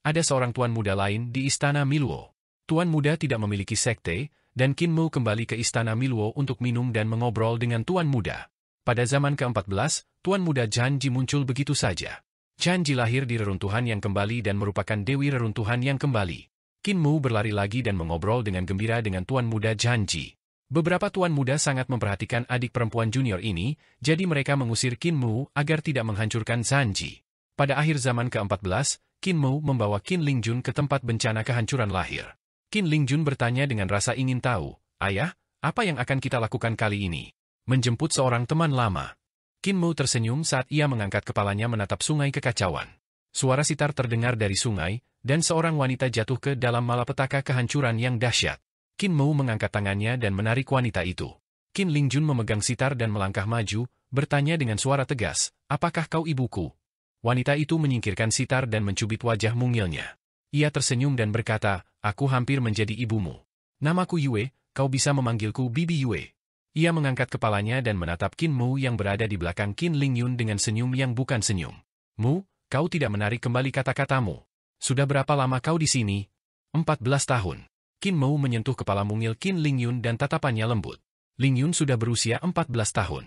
ada seorang tuan muda lain di Istana Miluo. Tuan muda tidak memiliki sekte, dan Qin Mu kembali ke Istana Miluo untuk minum dan mengobrol dengan tuan muda. Pada zaman ke-14, tuan muda Janji muncul begitu saja. Janji lahir di reruntuhan yang kembali dan merupakan dewi reruntuhan yang kembali. Qin Mu berlari lagi dan mengobrol dengan gembira dengan tuan muda Janji. Beberapa tuan muda sangat memperhatikan adik perempuan junior ini, jadi mereka mengusir Qin Mu agar tidak menghancurkan Janji. Pada akhir zaman ke-14, Qin Mu membawa Qin Lingjun ke tempat bencana kehancuran lahir. Qin Lingjun bertanya dengan rasa ingin tahu, "Ayah, apa yang akan kita lakukan kali ini?" Menjemput seorang teman lama. Qin Mu tersenyum saat ia mengangkat kepalanya menatap sungai kekacauan. Suara sitar terdengar dari sungai, dan seorang wanita jatuh ke dalam malapetaka kehancuran yang dahsyat. Qin Mu mengangkat tangannya dan menarik wanita itu. Qin Lingjun memegang sitar dan melangkah maju, bertanya dengan suara tegas, "Apakah kau ibuku?" Wanita itu menyingkirkan sitar dan mencubit wajah mungilnya. Ia tersenyum dan berkata, "Aku hampir menjadi ibumu. Namaku Yue, kau bisa memanggilku Bibi Yue." Ia mengangkat kepalanya dan menatap Qin Mu yang berada di belakang Qin Lingjun dengan senyum yang bukan senyum. "Mu, kau tidak menarik kembali kata-katamu. Sudah berapa lama kau di sini?" 14 tahun. Qin Mu menyentuh kepala mungil Qin Lingjun dan tatapannya lembut. Lingjun sudah berusia 14 tahun.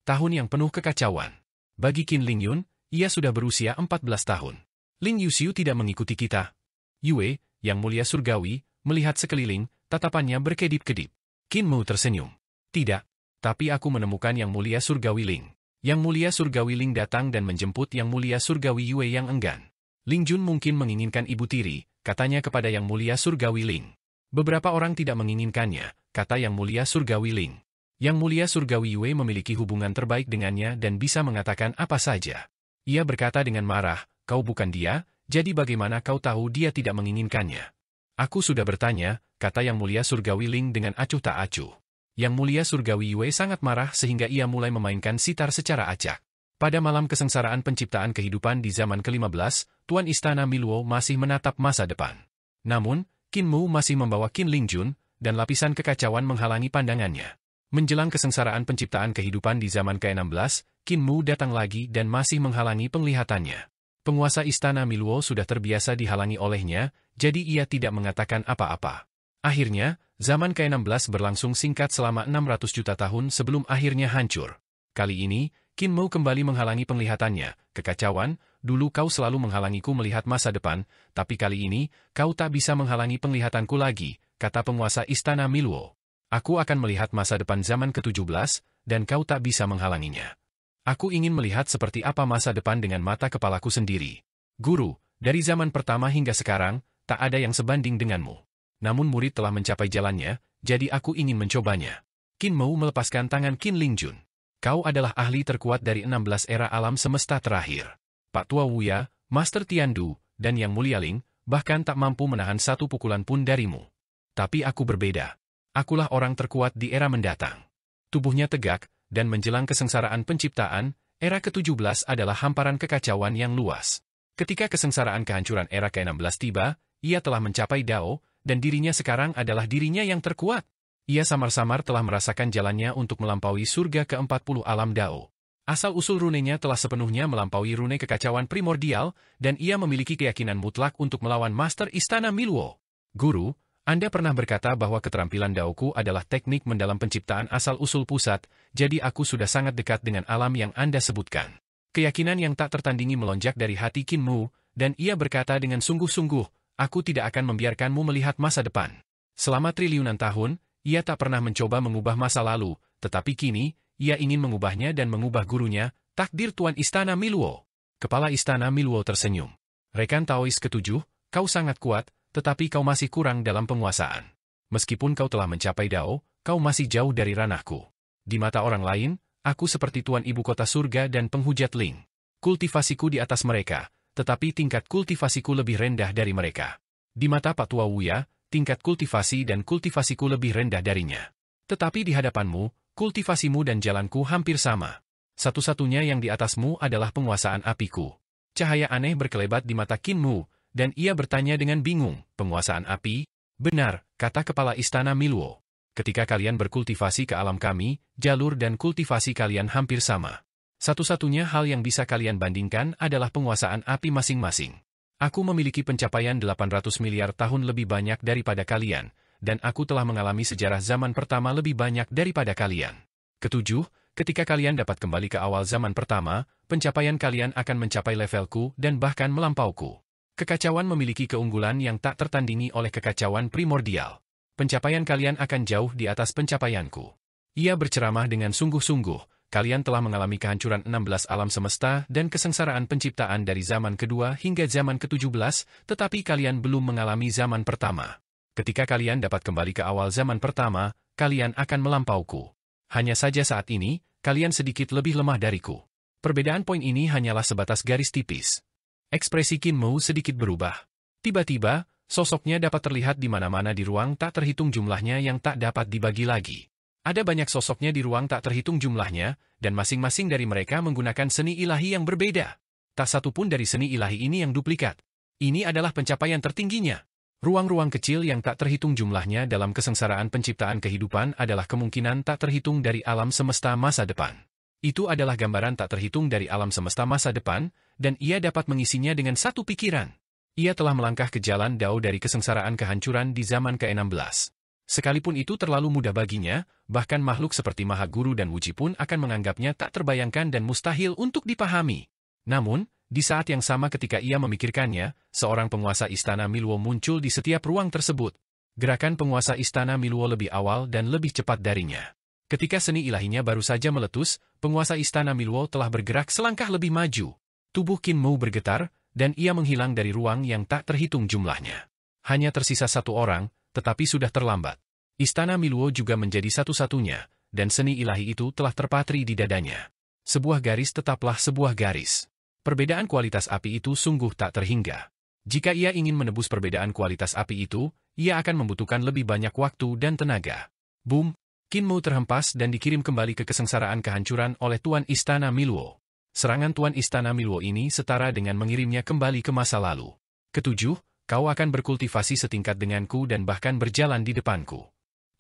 Tahun yang penuh kekacauan. Bagi Qin Lingjun, ia sudah berusia 14 tahun. "Ling Yuxiu tidak mengikuti kita." Yue, yang mulia surgawi, melihat sekeliling, tatapannya berkedip-kedip. Qin Mu tersenyum. "Tidak, tapi aku menemukan Yang Mulia Surgawi Ling. Yang Mulia Surgawi Ling datang dan menjemput Yang Mulia Surgawi Yue yang enggan. Lingjun mungkin menginginkan ibu tiri," katanya kepada Yang Mulia Surgawi Ling. "Beberapa orang tidak menginginkannya," kata Yang Mulia Surgawi Ling. Yang Mulia Surgawi Yue memiliki hubungan terbaik dengannya dan bisa mengatakan apa saja. Ia berkata dengan marah, "Kau bukan dia, jadi bagaimana kau tahu dia tidak menginginkannya?" "Aku sudah bertanya," kata Yang Mulia Surgawi Ling dengan acuh tak acuh. Yang Mulia Surgawi Yue sangat marah sehingga ia mulai memainkan sitar secara acak. Pada malam kesengsaraan penciptaan kehidupan di zaman ke-15, Tuan Istana Miluo masih menatap masa depan. Namun, Qin Mu masih membawa Qin Lingjun, dan lapisan kekacauan menghalangi pandangannya. Menjelang kesengsaraan penciptaan kehidupan di zaman ke-16, Qin Mu datang lagi dan masih menghalangi penglihatannya. Penguasa Istana Miluo sudah terbiasa dihalangi olehnya, jadi ia tidak mengatakan apa-apa. Akhirnya, zaman ke-16 berlangsung singkat selama 600 juta tahun sebelum akhirnya hancur. Kali ini, Qin Mu kembali menghalangi penglihatannya. "Kekacauan, dulu kau selalu menghalangiku melihat masa depan, tapi kali ini, kau tak bisa menghalangi penglihatanku lagi," kata penguasa Istana Miluo. "Aku akan melihat masa depan zaman ke-17, dan kau tak bisa menghalanginya. Aku ingin melihat seperti apa masa depan dengan mata kepalaku sendiri. Guru, dari zaman pertama hingga sekarang, tak ada yang sebanding denganmu. Namun murid telah mencapai jalannya, jadi aku ingin mencobanya." Qin Mu melepaskan tangan Qin Lingjun. "Kau adalah ahli terkuat dari 16 era alam semesta terakhir. Pak Tua Wuya, Master Tiandu, dan Yang Mulia Ling, bahkan tak mampu menahan satu pukulan pun darimu. Tapi aku berbeda. Akulah orang terkuat di era mendatang." Tubuhnya tegak, dan menjelang kesengsaraan penciptaan, era ke-17 adalah hamparan kekacauan yang luas. Ketika kesengsaraan kehancuran era ke-16 tiba, ia telah mencapai Dao, dan dirinya sekarang adalah dirinya yang terkuat. Ia samar-samar telah merasakan jalannya untuk melampaui surga ke-40 alam Dao. Asal-usul runenya telah sepenuhnya melampaui rune kekacauan primordial, dan ia memiliki keyakinan mutlak untuk melawan Master Istana Miluo. "Guru, Anda pernah berkata bahwa keterampilan Daoku adalah teknik mendalam penciptaan asal-usul pusat, jadi aku sudah sangat dekat dengan alam yang Anda sebutkan." Keyakinan yang tak tertandingi melonjak dari hati Qin Mu, dan ia berkata dengan sungguh-sungguh, "Aku tidak akan membiarkanmu melihat masa depan." Selama triliunan tahun, ia tak pernah mencoba mengubah masa lalu, tetapi kini, ia ingin mengubahnya dan mengubah gurunya, takdir Tuan Istana Miluo. Kepala Istana Miluo tersenyum. "Rekan Taois ke-7, kau sangat kuat, tetapi kau masih kurang dalam penguasaan. Meskipun kau telah mencapai Dao, kau masih jauh dari ranahku. Di mata orang lain, aku seperti Tuan Ibu Kota Surga dan penghujat Ling. Kultivasiku di atas mereka, tetapi tingkat kultivasiku lebih rendah dari mereka. Di mata Pak Tua Wuya, tingkat kultivasi dan kultivasiku lebih rendah darinya. Tetapi di hadapanmu, kultivasimu dan jalanku hampir sama. Satu-satunya yang di atasmu adalah penguasaan apiku. Cahaya aneh berkelebat di mata Qin Mu, dan ia bertanya dengan bingung, penguasaan api? Benar, kata kepala istana Miluo. Ketika kalian berkultivasi ke alam kami, jalur dan kultivasi kalian hampir sama. Satu-satunya hal yang bisa kalian bandingkan adalah penguasaan api masing-masing. Aku memiliki pencapaian 800 miliar tahun lebih banyak daripada kalian, dan aku telah mengalami sejarah zaman pertama lebih banyak daripada kalian. Ketujuh, ketika kalian dapat kembali ke awal zaman pertama, pencapaian kalian akan mencapai levelku dan bahkan melampauku. Kekacauan memiliki keunggulan yang tak tertandingi oleh kekacauan primordial. Pencapaian kalian akan jauh di atas pencapaianku. Ia berceramah dengan sungguh-sungguh, kalian telah mengalami kehancuran 16 alam semesta dan kesengsaraan penciptaan dari zaman kedua hingga zaman ke-17, tetapi kalian belum mengalami zaman pertama. Ketika kalian dapat kembali ke awal zaman pertama, kalian akan melampauku. Hanya saja saat ini, kalian sedikit lebih lemah dariku. Perbedaan poin ini hanyalah sebatas garis tipis. Ekspresi Qin Mu sedikit berubah. Tiba-tiba, sosoknya dapat terlihat di mana-mana di ruang tak terhitung jumlahnya yang tak dapat dibagi lagi. Ada banyak sosoknya di ruang tak terhitung jumlahnya, dan masing-masing dari mereka menggunakan seni ilahi yang berbeda. Tak satu pun dari seni ilahi ini yang duplikat. Ini adalah pencapaian tertingginya. Ruang-ruang kecil yang tak terhitung jumlahnya dalam kesengsaraan penciptaan kehidupan adalah kemungkinan tak terhitung dari alam semesta masa depan. Itu adalah gambaran tak terhitung dari alam semesta masa depan, dan ia dapat mengisinya dengan satu pikiran. Ia telah melangkah ke jalan Dao dari kesengsaraan kehancuran di zaman ke-16. Sekalipun itu terlalu mudah baginya, bahkan makhluk seperti Maha Guru dan Wuji pun akan menganggapnya tak terbayangkan dan mustahil untuk dipahami. Namun, di saat yang sama ketika ia memikirkannya, seorang penguasa istana Miluo muncul di setiap ruang tersebut. Gerakan penguasa istana Miluo lebih awal dan lebih cepat darinya. Ketika seni ilahinya baru saja meletus, penguasa istana Miluo telah bergerak selangkah lebih maju. Tubuh Qin Mu bergetar, dan ia menghilang dari ruang yang tak terhitung jumlahnya. Hanya tersisa satu orang, tetapi sudah terlambat. Istana Miluo juga menjadi satu-satunya, dan seni ilahi itu telah terpatri di dadanya. Sebuah garis tetaplah sebuah garis. Perbedaan kualitas api itu sungguh tak terhingga. Jika ia ingin menebus perbedaan kualitas api itu, ia akan membutuhkan lebih banyak waktu dan tenaga. Boom! Qin Mu terhempas dan dikirim kembali ke kesengsaraan kehancuran oleh Tuan Istana Miluo. Serangan Tuan Istana Miluo ini setara dengan mengirimnya kembali ke masa lalu. Ketujuh, kau akan berkultivasi setingkat denganku dan bahkan berjalan di depanku.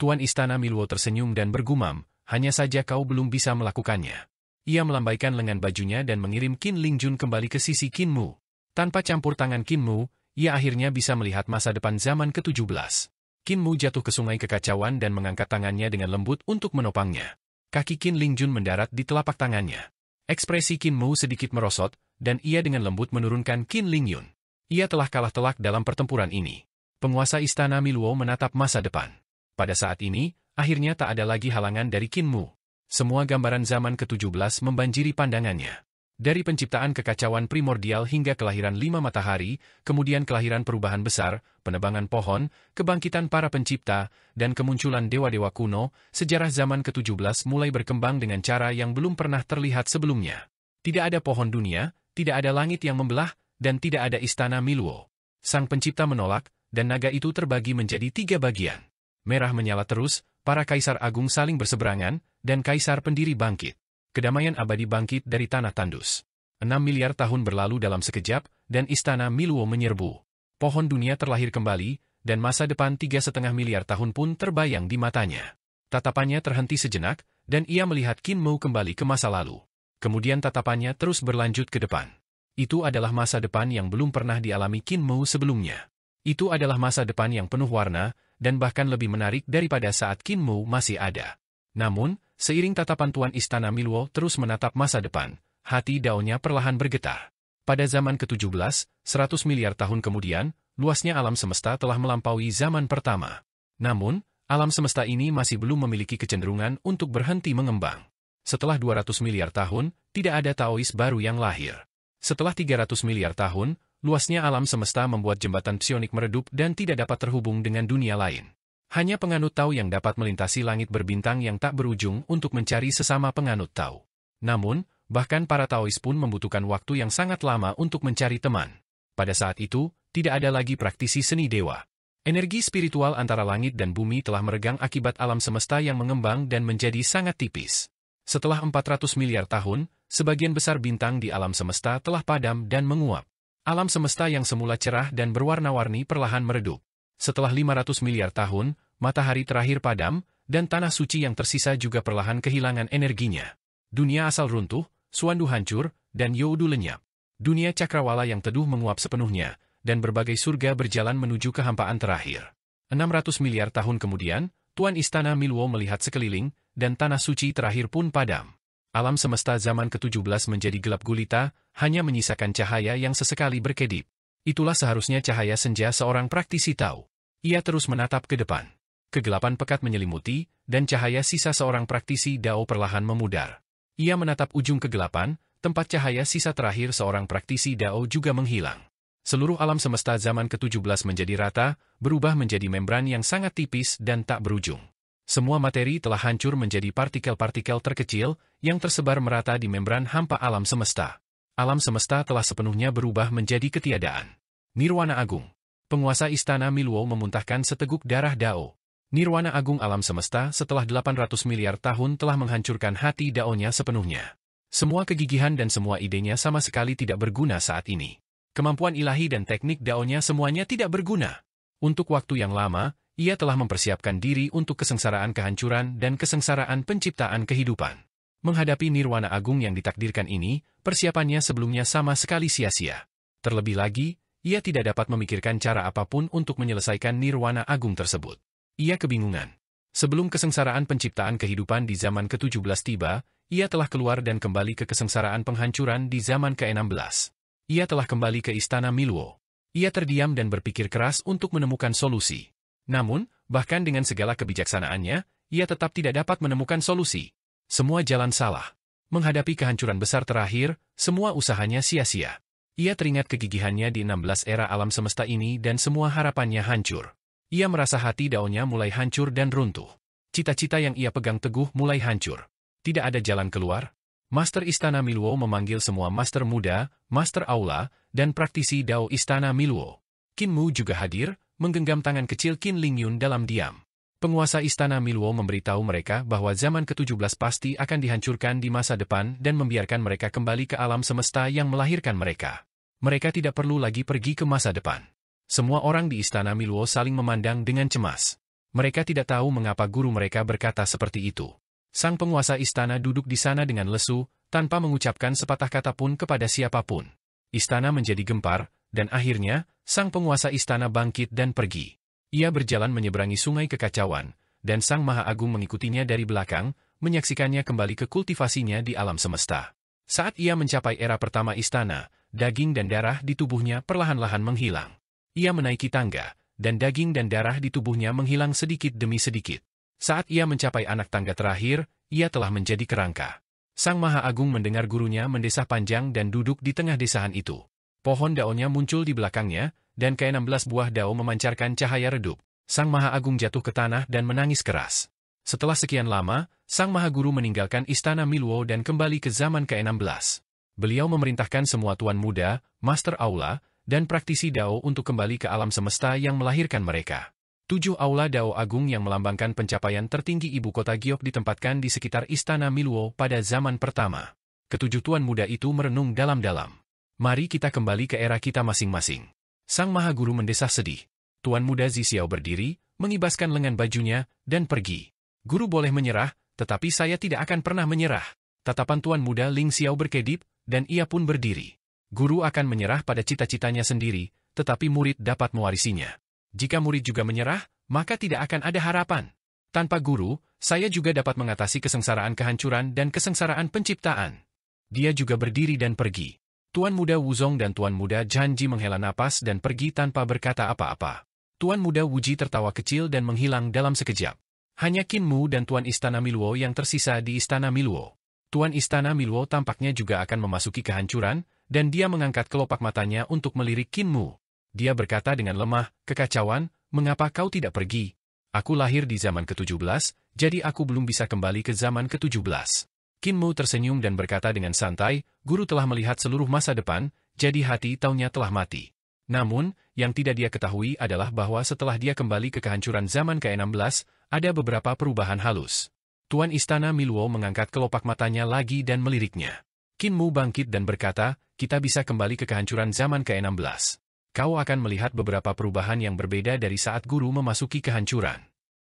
Tuan Istana Miluo tersenyum dan bergumam, hanya saja kau belum bisa melakukannya. Ia melambaikan lengan bajunya dan mengirim Qin Lingjun kembali ke sisi Qin Mu. Tanpa campur tangan Qin Mu, ia akhirnya bisa melihat masa depan zaman ke-17. Qin Mu jatuh ke sungai kekacauan dan mengangkat tangannya dengan lembut untuk menopangnya. Kaki Qin Lingjun mendarat di telapak tangannya. Ekspresi Qin Mu sedikit merosot, dan ia dengan lembut menurunkan Qin Lingyun. Ia telah kalah telak dalam pertempuran ini. Penguasa istana Miluo menatap masa depan. Pada saat ini, akhirnya tak ada lagi halangan dari Qin Mu. Semua gambaran zaman ke-17 membanjiri pandangannya. Dari penciptaan kekacauan primordial hingga kelahiran 5 matahari, kemudian kelahiran perubahan besar, penebangan pohon, kebangkitan para pencipta, dan kemunculan dewa-dewa kuno, sejarah zaman ke-17 mulai berkembang dengan cara yang belum pernah terlihat sebelumnya. Tidak ada pohon dunia, tidak ada langit yang membelah, dan tidak ada istana Miluo. Sang pencipta menolak, dan naga itu terbagi menjadi 3 bagian. Merah menyala terus, para kaisar agung saling berseberangan, dan kaisar pendiri bangkit. Kedamaian abadi bangkit dari tanah tandus. 6 miliar tahun berlalu dalam sekejap, dan istana Miluo menyerbu. Pohon dunia terlahir kembali, dan masa depan 3,5 miliar tahun pun terbayang di matanya. Tatapannya terhenti sejenak, dan ia melihat Qin Mu kembali ke masa lalu. Kemudian tatapannya terus berlanjut ke depan. Itu adalah masa depan yang belum pernah dialami Qin Mu sebelumnya. Itu adalah masa depan yang penuh warna, dan bahkan lebih menarik daripada saat Qin Mu masih ada. Namun, seiring tatapan Tuan Istana Miluo terus menatap masa depan, hati daunnya perlahan bergetar. Pada zaman ke-17, 100 miliar tahun kemudian, luasnya alam semesta telah melampaui zaman pertama. Namun, alam semesta ini masih belum memiliki kecenderungan untuk berhenti mengembang. Setelah 200 miliar tahun, tidak ada Taois baru yang lahir. Setelah 300 miliar tahun, luasnya alam semesta membuat jembatan psionik meredup dan tidak dapat terhubung dengan dunia lain. Hanya penganut Tao yang dapat melintasi langit berbintang yang tak berujung untuk mencari sesama penganut Tao. Namun, bahkan para Taois pun membutuhkan waktu yang sangat lama untuk mencari teman. Pada saat itu, tidak ada lagi praktisi seni dewa. Energi spiritual antara langit dan bumi telah meregang akibat alam semesta yang mengembang dan menjadi sangat tipis. Setelah 400 miliar tahun, sebagian besar bintang di alam semesta telah padam dan menguap. Alam semesta yang semula cerah dan berwarna-warni perlahan meredup. Setelah 500 miliar tahun, matahari terakhir padam, dan tanah suci yang tersisa juga perlahan kehilangan energinya. Dunia asal runtuh, Suandu hancur, dan Youdu lenyap. Dunia cakrawala yang teduh menguap sepenuhnya, dan berbagai surga berjalan menuju kehampaan terakhir. 600 miliar tahun kemudian, Tuan Istana Milwo melihat sekeliling, dan tanah suci terakhir pun padam. Alam semesta zaman ke-17 menjadi gelap gulita, hanya menyisakan cahaya yang sesekali berkedip. Itulah seharusnya cahaya senja seorang praktisi tahu. Ia terus menatap ke depan. Kegelapan pekat menyelimuti, dan cahaya sisa seorang praktisi Dao perlahan memudar. Ia menatap ujung kegelapan, tempat cahaya sisa terakhir seorang praktisi Dao juga menghilang. Seluruh alam semesta zaman ke-17 menjadi rata, berubah menjadi membran yang sangat tipis dan tak berujung. Semua materi telah hancur menjadi partikel-partikel terkecil yang tersebar merata di membran hampa alam semesta. Alam semesta telah sepenuhnya berubah menjadi ketiadaan. Nirwana Agung. Penguasa Istana Milwo memuntahkan seteguk darah Dao. Nirwana Agung alam semesta setelah 800 miliar tahun telah menghancurkan hati Dao-nya sepenuhnya. Semua kegigihan dan semua idenya sama sekali tidak berguna saat ini. Kemampuan ilahi dan teknik Dao-nya semuanya tidak berguna. Untuk waktu yang lama, ia telah mempersiapkan diri untuk kesengsaraan kehancuran dan kesengsaraan penciptaan kehidupan. Menghadapi Nirwana Agung yang ditakdirkan ini, persiapannya sebelumnya sama sekali sia-sia. Terlebih lagi, ia tidak dapat memikirkan cara apapun untuk menyelesaikan Nirwana Agung tersebut. Ia kebingungan. Sebelum kesengsaraan penciptaan kehidupan di zaman ke-17 tiba, ia telah keluar dan kembali ke kesengsaraan penghancuran di zaman ke-16. Ia telah kembali ke Istana Milwo. Ia terdiam dan berpikir keras untuk menemukan solusi. Namun, bahkan dengan segala kebijaksanaannya, ia tetap tidak dapat menemukan solusi. Semua jalan salah. Menghadapi kehancuran besar terakhir, semua usahanya sia-sia. Ia teringat kegigihannya di 16 era alam semesta ini dan semua harapannya hancur. Ia merasa hati Dao-nya mulai hancur dan runtuh. Cita-cita yang ia pegang teguh mulai hancur. Tidak ada jalan keluar. Master Istana Milwo memanggil semua master muda, master aula, dan praktisi Dao Istana Milwo. Qin Mu juga hadir, menggenggam tangan kecil Qin Lingyun dalam diam. Penguasa Istana Milwo memberitahu mereka bahwa zaman ke-17 pasti akan dihancurkan di masa depan dan membiarkan mereka kembali ke alam semesta yang melahirkan mereka. Mereka tidak perlu lagi pergi ke masa depan. Semua orang di Istana Milwo saling memandang dengan cemas. Mereka tidak tahu mengapa guru mereka berkata seperti itu. Sang penguasa istana duduk di sana dengan lesu, tanpa mengucapkan sepatah kata pun kepada siapapun. Istana menjadi gempar, dan akhirnya, sang penguasa istana bangkit dan pergi. Ia berjalan menyeberangi sungai kekacauan, dan Sang Maha Agung mengikutinya dari belakang, menyaksikannya kembali ke kultivasinya di alam semesta. Saat ia mencapai era pertama istana, daging dan darah di tubuhnya perlahan-lahan menghilang. Ia menaiki tangga, dan daging dan darah di tubuhnya menghilang sedikit demi sedikit. Saat ia mencapai anak tangga terakhir, ia telah menjadi kerangka. Sang Maha Agung mendengar gurunya mendesah panjang dan duduk di tengah desahan itu. Pohon daunnya muncul di belakangnya, dan ke-16 buah daun memancarkan cahaya redup. Sang Maha Agung jatuh ke tanah dan menangis keras. Setelah sekian lama, Sang Maha Guru meninggalkan Istana Milwo dan kembali ke zaman ke-16. Beliau memerintahkan semua tuan muda, master aula, dan praktisi Dao untuk kembali ke alam semesta yang melahirkan mereka. 7 aula Dao Agung yang melambangkan pencapaian tertinggi ibu kota Giok ditempatkan di sekitar Istana Milwo pada zaman pertama. Ketujuh tuan muda itu merenung dalam-dalam. Mari kita kembali ke era kita masing-masing. Sang Maha Guru mendesah sedih. Tuan muda Zixiao berdiri, mengibaskan lengan bajunya, dan pergi. Guru boleh menyerah, tetapi saya tidak akan pernah menyerah. Tatapan tuan muda Ling Xiao berkedip, dan ia pun berdiri. Guru akan menyerah pada cita-citanya sendiri, tetapi murid dapat mewarisinya. Jika murid juga menyerah, maka tidak akan ada harapan. Tanpa guru, saya juga dapat mengatasi kesengsaraan kehancuran dan kesengsaraan penciptaan. Dia juga berdiri dan pergi. Tuan muda Wuzong dan Tuan muda Janji menghela napas dan pergi tanpa berkata apa-apa. Tuan muda Wuji tertawa kecil dan menghilang dalam sekejap. Hanya Qin Mu dan Tuan Istana Milwo yang tersisa di Istana Milwo. Tuan Istana Milwo tampaknya juga akan memasuki kehancuran, dan dia mengangkat kelopak matanya untuk melirik Qin Mu. Dia berkata dengan lemah, "Kekacauan, mengapa kau tidak pergi? Aku lahir di zaman ke-17, jadi aku belum bisa kembali ke zaman ke-17. Qin Mu tersenyum dan berkata dengan santai, "Guru telah melihat seluruh masa depan, jadi hati taunya telah mati." Namun, yang tidak dia ketahui adalah bahwa setelah dia kembali ke kehancuran zaman ke-16, ada beberapa perubahan halus. Tuan Istana Miluo mengangkat kelopak matanya lagi dan meliriknya. Qin Mu bangkit dan berkata, kita bisa kembali ke kehancuran zaman ke-16. Kau akan melihat beberapa perubahan yang berbeda dari saat guru memasuki kehancuran.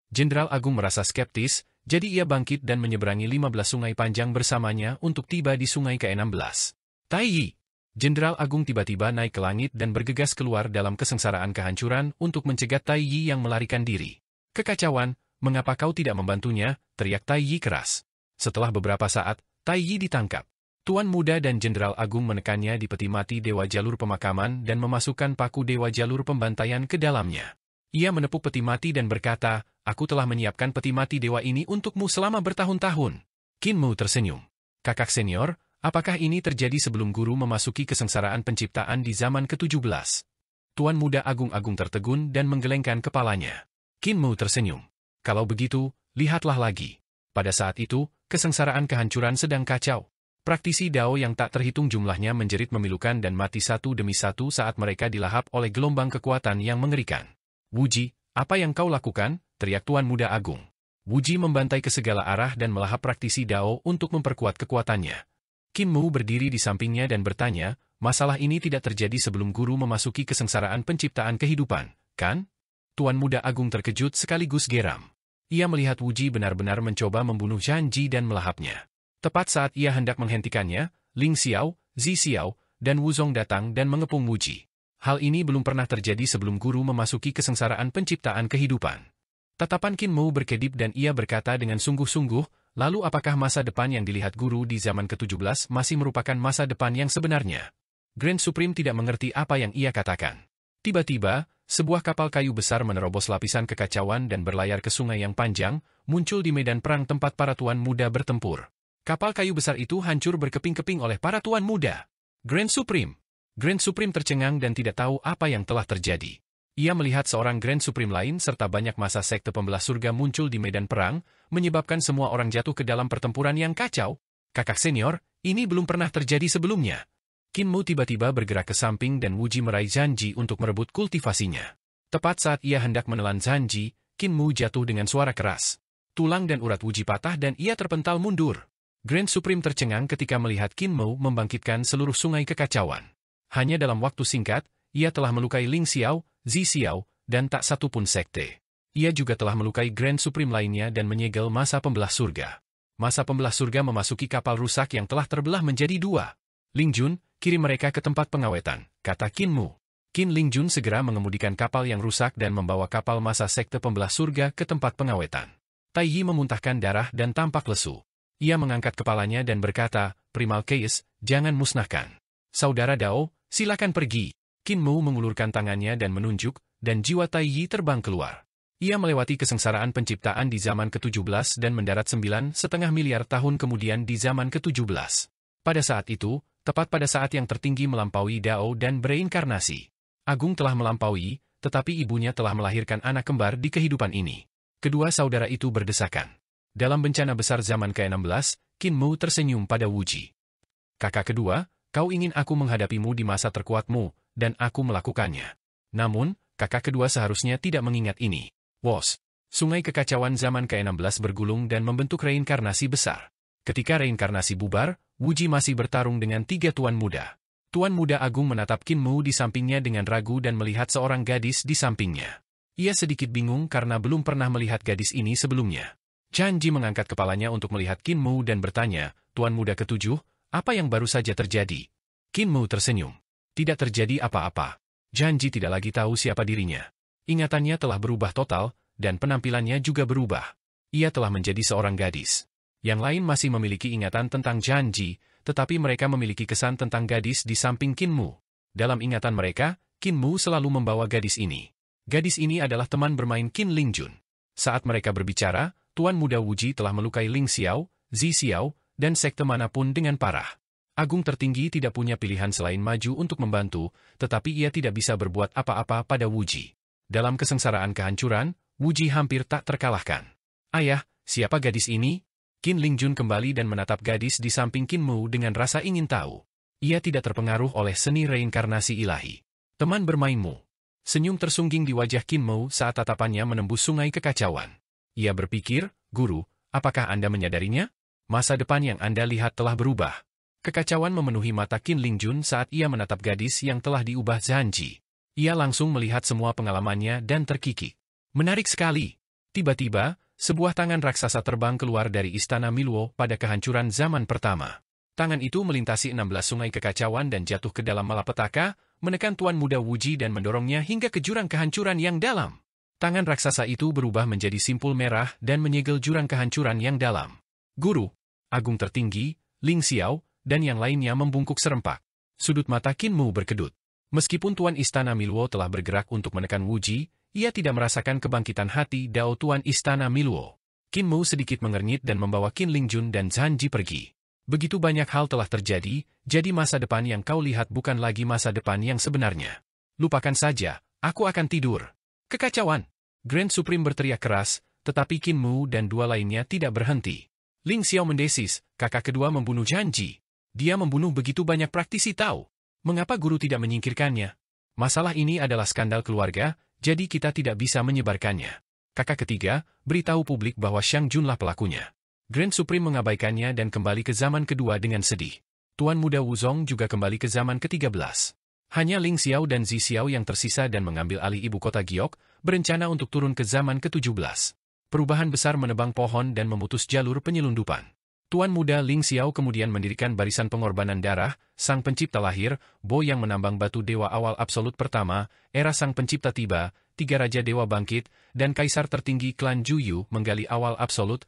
Jenderal Agung merasa skeptis, jadi ia bangkit dan menyeberangi 15 sungai panjang bersamanya untuk tiba di sungai ke-16. Tai Yi! Jenderal Agung tiba-tiba naik ke langit dan bergegas keluar dalam kesengsaraan kehancuran untuk mencegat Tai Yi yang melarikan diri. Kekacauan, mengapa kau tidak membantunya? Teriak Tai Yi keras. Setelah beberapa saat, Tai Yi ditangkap. Tuan Muda dan Jenderal Agung menekannya di peti mati Dewa Jalur Pemakaman dan memasukkan paku Dewa Jalur Pembantaian ke dalamnya. Ia menepuk peti mati dan berkata, aku telah menyiapkan peti mati dewa ini untukmu selama bertahun-tahun. Qin Mu tersenyum. Kakak senior, apakah ini terjadi sebelum guru memasuki kesengsaraan penciptaan di zaman ke-17? Tuan Muda Agung-Agung tertegun dan menggelengkan kepalanya. Qin Mu tersenyum. Kalau begitu, lihatlah lagi. Pada saat itu, kesengsaraan kehancuran sedang kacau. Praktisi Dao yang tak terhitung jumlahnya menjerit memilukan dan mati satu demi satu saat mereka dilahap oleh gelombang kekuatan yang mengerikan. Wuji, apa yang kau lakukan? Teriak Tuan Muda Agung. Wuji membantai ke segala arah dan melahap praktisi Dao untuk memperkuat kekuatannya. Qin Mu berdiri di sampingnya dan bertanya, masalah ini tidak terjadi sebelum guru memasuki kesengsaraan penciptaan kehidupan, kan? Tuan Muda Agung terkejut sekaligus geram. Ia melihat Wuji benar-benar mencoba membunuh Zhanji dan melahapnya. Tepat saat ia hendak menghentikannya, Ling Xiao, Zi Xiao, dan Wuzong datang dan mengepung Wuji. Hal ini belum pernah terjadi sebelum guru memasuki kesengsaraan penciptaan kehidupan. Tatapan Qin Mu berkedip dan ia berkata dengan sungguh-sungguh, lalu apakah masa depan yang dilihat guru di zaman ke-17 masih merupakan masa depan yang sebenarnya? Grand Supreme tidak mengerti apa yang ia katakan. Tiba-tiba, sebuah kapal kayu besar menerobos lapisan kekacauan dan berlayar ke sungai yang panjang, muncul di medan perang tempat para tuan muda bertempur. Kapal kayu besar itu hancur berkeping-keping oleh para tuan muda. Grand Supreme tercengang dan tidak tahu apa yang telah terjadi. Ia melihat seorang Grand Supreme lain serta banyak masa sekte pembelah surga muncul di medan perang, menyebabkan semua orang jatuh ke dalam pertempuran yang kacau. Kakak senior, ini belum pernah terjadi sebelumnya. Qin Mu tiba-tiba bergerak ke samping dan Wuji meraih Zhanji untuk merebut kultivasinya. Tepat saat ia hendak menelan Zhanji, Qin Mu jatuh dengan suara keras. Tulang dan urat Wuji patah dan ia terpental mundur. Grand Supreme tercengang ketika melihat Qin Mu membangkitkan seluruh sungai kekacauan. Hanya dalam waktu singkat, ia telah melukai Ling Xiao, Zi Xiao, dan tak satu pun sekte. Ia juga telah melukai Grand Supreme lainnya dan menyegel masa pembelah surga. Masa pembelah surga memasuki kapal rusak yang telah terbelah menjadi dua. Ling Jun, kirim mereka ke tempat pengawetan, kata Qin Mu. Qin Ling Jun segera mengemudikan kapal yang rusak dan membawa kapal masa sekte pembelah surga ke tempat pengawetan. Tai Yi memuntahkan darah dan tampak lesu. Ia mengangkat kepalanya dan berkata, Primal Chaos, jangan musnahkan. Saudara Dao, silakan pergi. Qin Mu mengulurkan tangannya dan menunjuk, dan jiwa Tai Yi terbang keluar. Ia melewati kesengsaraan penciptaan di zaman ke-17 dan mendarat 9,5 miliar tahun kemudian di zaman ke-17. Pada saat itu, tepat pada saat yang tertinggi melampaui Dao dan bereinkarnasi. Agung telah melampaui, tetapi ibunya telah melahirkan anak kembar di kehidupan ini. Kedua saudara itu berdesakan. Dalam bencana besar zaman ke-16, Qin Mu tersenyum pada Wuji. Kakak kedua, kau ingin aku menghadapimu di masa terkuatmu, dan aku melakukannya. Namun, kakak kedua seharusnya tidak mengingat ini. Wos, sungai kekacauan zaman ke-16 bergulung dan membentuk reinkarnasi besar. Ketika reinkarnasi bubar, Wuji masih bertarung dengan 3 tuan muda. Tuan Muda Agung menatap Qin Mu di sampingnya dengan ragu dan melihat seorang gadis di sampingnya. Ia sedikit bingung karena belum pernah melihat gadis ini sebelumnya. Zhanji mengangkat kepalanya untuk melihat Qin Mu dan bertanya, Tuan Muda ke-7, apa yang baru saja terjadi? Qin Mu tersenyum. Tidak terjadi apa-apa. Zhanji tidak lagi tahu siapa dirinya. Ingatannya telah berubah total, dan penampilannya juga berubah. Ia telah menjadi seorang gadis. Yang lain masih memiliki ingatan tentang Zhanji, tetapi mereka memiliki kesan tentang gadis di samping Qin Mu. Dalam ingatan mereka, Qin Mu selalu membawa gadis ini. Gadis ini adalah teman bermain Qin Ling Jun. Saat mereka berbicara, Tuan Muda Wuji telah melukai Ling Xiao, Zi Xiao, dan sekte manapun dengan parah. Agung tertinggi tidak punya pilihan selain maju untuk membantu, tetapi ia tidak bisa berbuat apa-apa pada Wuji. Dalam kesengsaraan kehancuran, Wuji hampir tak terkalahkan. Ayah, siapa gadis ini? Qin Ling Jun kembali dan menatap gadis di samping Qin Mu dengan rasa ingin tahu. Ia tidak terpengaruh oleh seni reinkarnasi ilahi. Teman bermainmu. Senyum tersungging di wajah Qin Mo saat tatapannya menembus sungai kekacauan. Ia berpikir, Guru, apakah Anda menyadarinya? Masa depan yang Anda lihat telah berubah. Kekacauan memenuhi mata Qin Lingjun saat ia menatap gadis yang telah diubah Zanji. Ia langsung melihat semua pengalamannya dan terkikik. Menarik sekali. Tiba-tiba, sebuah tangan raksasa terbang keluar dari istana Miluo pada kehancuran zaman pertama. Tangan itu melintasi 16 sungai kekacauan dan jatuh ke dalam malapetaka, menekan Tuan Muda Wuji dan mendorongnya hingga ke jurang kehancuran yang dalam. Tangan raksasa itu berubah menjadi simpul merah dan menyegel jurang kehancuran yang dalam. Guru, Agung Tertinggi, Ling Xiao, dan yang lainnya membungkuk serempak. Sudut mata Qin Mu berkedut. Meskipun Tuan Istana Miluo telah bergerak untuk menekan Wuji, ia tidak merasakan kebangkitan hati Dao Tuan Istana Miluo. Qin Mu sedikit mengernyit dan membawa Qin Lingjun dan Zanji pergi. Begitu banyak hal telah terjadi, jadi masa depan yang kau lihat bukan lagi masa depan yang sebenarnya. Lupakan saja, aku akan tidur. Kekacauan! Grand Supreme berteriak keras, tetapi Qin Mu dan dua lainnya tidak berhenti. Ling Xiao mendesis, kakak kedua membunuh Zanji. Dia membunuh begitu banyak praktisi Tao. Mengapa guru tidak menyingkirkannya? Masalah ini adalah skandal keluarga, jadi kita tidak bisa menyebarkannya. Kakak ketiga, beritahu publik bahwa Shang Junlah pelakunya. Grand Supreme mengabaikannya dan kembali ke zaman kedua dengan sedih. Tuan Muda Wuzong juga kembali ke zaman ke-13. Hanya Ling Xiao dan Zi Xiao yang tersisa dan mengambil alih ibu kota Giok, berencana untuk turun ke zaman ke-17. Perubahan besar menebang pohon dan memutus jalur penyelundupan. Tuan Muda Ling Xiao kemudian mendirikan barisan pengorbanan darah, Sang Pencipta lahir, Bo yang menambang batu dewa awal absolut pertama, era Sang Pencipta tiba, 3 Raja Dewa bangkit, dan Kaisar tertinggi klan Juyu menggali awal absolut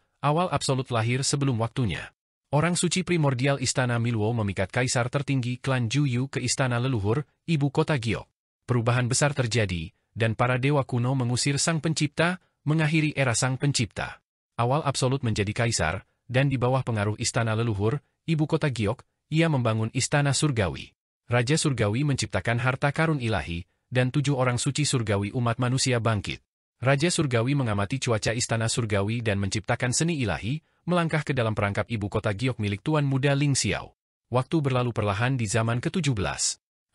lahir sebelum waktunya. Orang suci primordial Istana Miluo memikat Kaisar tertinggi klan Juyu ke Istana Leluhur, ibu kota Giok. Perubahan besar terjadi, dan para dewa kuno mengusir Sang Pencipta, mengakhiri era Sang Pencipta. Awal absolut menjadi Kaisar, dan di bawah pengaruh Istana Leluhur, ibu kota Giok, ia membangun Istana Surgawi. Raja Surgawi menciptakan harta karun ilahi, dan 7 orang suci surgawi umat manusia bangkit. Raja Surgawi mengamati cuaca Istana Surgawi dan menciptakan seni ilahi, melangkah ke dalam perangkap ibu kota Giok milik Tuan Muda Ling Xiao. Waktu berlalu perlahan di zaman ke-17.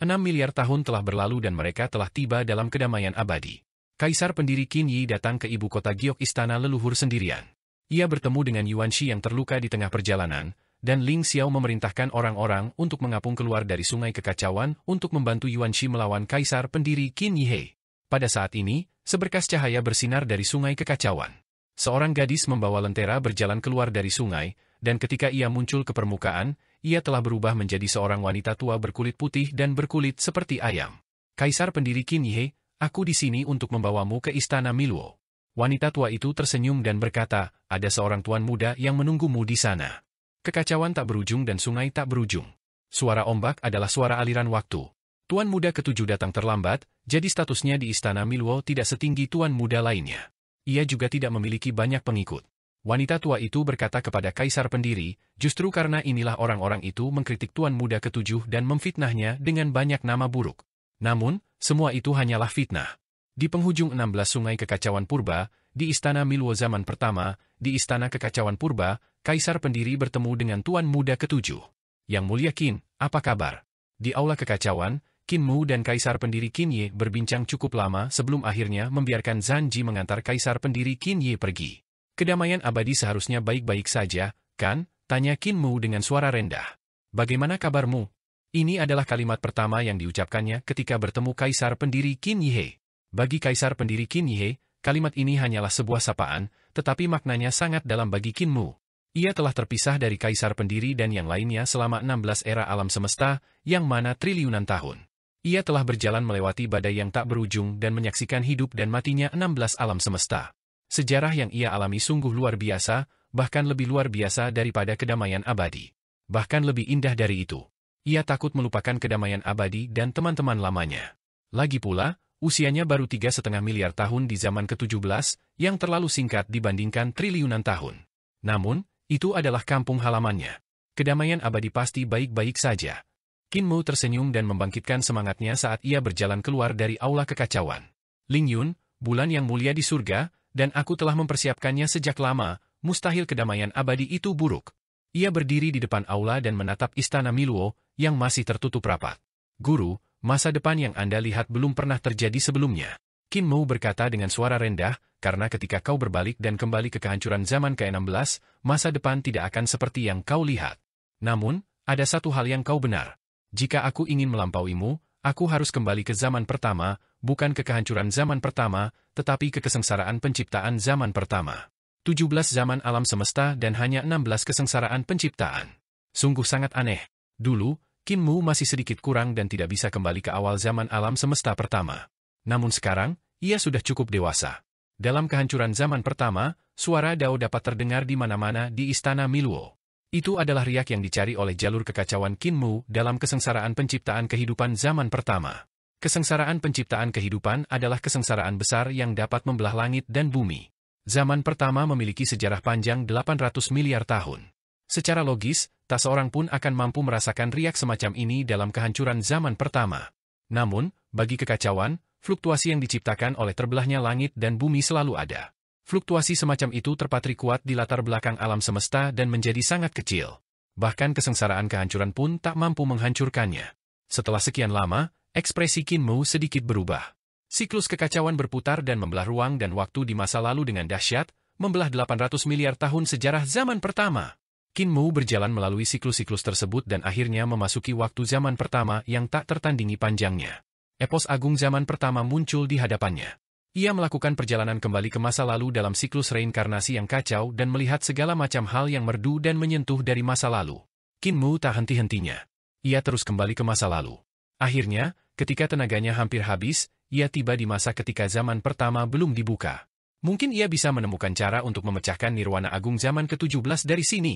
6 miliar tahun telah berlalu dan mereka telah tiba dalam kedamaian abadi. Kaisar pendiri Qin Yi datang ke ibu kota Giok Istana Leluhur sendirian. Ia bertemu dengan Yuan Shi yang terluka di tengah perjalanan, dan Ling Xiao memerintahkan orang-orang untuk mengapung keluar dari sungai kekacauan untuk membantu Yuan Shi melawan Kaisar pendiri Qin Yi. Pada saat ini, seberkas cahaya bersinar dari sungai kekacauan. Seorang gadis membawa lentera berjalan keluar dari sungai, dan ketika ia muncul ke permukaan, ia telah berubah menjadi seorang wanita tua berkulit putih dan berkulit seperti ayam. Kaisar pendiri Qin Yi, aku di sini untuk membawamu ke Istana Miluo. Wanita tua itu tersenyum dan berkata, ada seorang tuan muda yang menunggumu di sana. Kekacauan tak berujung dan sungai tak berujung. Suara ombak adalah suara aliran waktu. Tuan muda ketujuh datang terlambat, jadi statusnya di Istana Miluo tidak setinggi tuan muda lainnya. Ia juga tidak memiliki banyak pengikut. Wanita tua itu berkata kepada Kaisar pendiri, justru karena inilah orang-orang itu mengkritik tuan muda ketujuh dan memfitnahnya dengan banyak nama buruk. Namun, semua itu hanyalah fitnah. Di penghujung 16 sungai kekacauan purba, di Istana Miluo zaman pertama, di Istana Kekacauan Purba, Kaisar pendiri bertemu dengan tuan muda ketujuh. Yang mulia Qin, apa kabar? Di aula kekacauan, Qin Mu dan Kaisar pendiri Qin Yi berbincang cukup lama sebelum akhirnya membiarkan Zanji mengantar Kaisar pendiri Qin Yi pergi. Kedamaian abadi seharusnya baik-baik saja, kan? Tanya Qin Mu dengan suara rendah. Bagaimana kabarmu? Ini adalah kalimat pertama yang diucapkannya ketika bertemu Kaisar pendiri Qin Yi. Bagi Kaisar pendiri Qin Yi, kalimat ini hanyalah sebuah sapaan, tetapi maknanya sangat dalam bagi Qin Mu. Ia telah terpisah dari Kaisar pendiri dan yang lainnya selama 16 era alam semesta, yang mana triliunan tahun. Ia telah berjalan melewati badai yang tak berujung dan menyaksikan hidup dan matinya 16 alam semesta. Sejarah yang ia alami sungguh luar biasa, bahkan lebih luar biasa daripada kedamaian abadi. Bahkan lebih indah dari itu. Ia takut melupakan kedamaian abadi dan teman-teman lamanya. Lagi pula, usianya baru 3,5 miliar tahun di zaman ke-17, yang terlalu singkat dibandingkan triliunan tahun. Namun, itu adalah kampung halamannya. Kedamaian abadi pasti baik-baik saja. Qin Mu tersenyum dan membangkitkan semangatnya saat ia berjalan keluar dari aula kekacauan. Ling Yun, bulan yang mulia di surga, dan aku telah mempersiapkannya sejak lama, mustahil kedamaian abadi itu buruk. Ia berdiri di depan aula dan menatap Istana Miluo, yang masih tertutup rapat. Guru, Masa depan yang Anda lihat belum pernah terjadi sebelumnya. Qin Mu berkata dengan suara rendah, karena ketika kau berbalik dan kembali ke kehancuran zaman ke-16, masa depan tidak akan seperti yang kau lihat. Namun, ada satu hal yang kau benar. Jika aku ingin melampauimu, aku harus kembali ke zaman pertama, bukan ke kehancuran zaman pertama, tetapi ke kesengsaraan penciptaan zaman pertama. 17 zaman alam semesta dan hanya 16 kesengsaraan penciptaan. Sungguh sangat aneh. Dulu, Qin Mu masih sedikit kurang dan tidak bisa kembali ke awal zaman alam semesta pertama. Namun sekarang, ia sudah cukup dewasa. Dalam kehancuran zaman pertama, suara Dao dapat terdengar di mana-mana di Istana Miluo. Itu adalah riak yang dicari oleh jalur kekacauan Qin Mu dalam kesengsaraan penciptaan kehidupan zaman pertama. Kesengsaraan penciptaan kehidupan adalah kesengsaraan besar yang dapat membelah langit dan bumi. Zaman pertama memiliki sejarah panjang 800 miliar tahun. Secara logis, tak seorang pun akan mampu merasakan riak semacam ini dalam kehancuran zaman pertama. Namun, bagi kekacauan, fluktuasi yang diciptakan oleh terbelahnya langit dan bumi selalu ada. Fluktuasi semacam itu terpatri kuat di latar belakang alam semesta dan menjadi sangat kecil. Bahkan kesengsaraan kehancuran pun tak mampu menghancurkannya. Setelah sekian lama, ekspresi Qin Mu sedikit berubah. Siklus kekacauan berputar dan membelah ruang dan waktu di masa lalu dengan dahsyat, membelah 800 miliar tahun sejarah zaman pertama. Qin Mu berjalan melalui siklus-siklus tersebut dan akhirnya memasuki waktu zaman pertama yang tak tertandingi panjangnya. Epos agung zaman pertama muncul di hadapannya. Ia melakukan perjalanan kembali ke masa lalu dalam siklus reinkarnasi yang kacau dan melihat segala macam hal yang merdu dan menyentuh dari masa lalu. Qin Mu tak henti-hentinya. Ia terus kembali ke masa lalu. Akhirnya, ketika tenaganya hampir habis, ia tiba di masa ketika zaman pertama belum dibuka. Mungkin ia bisa menemukan cara untuk memecahkan nirwana agung zaman ke-17 dari sini.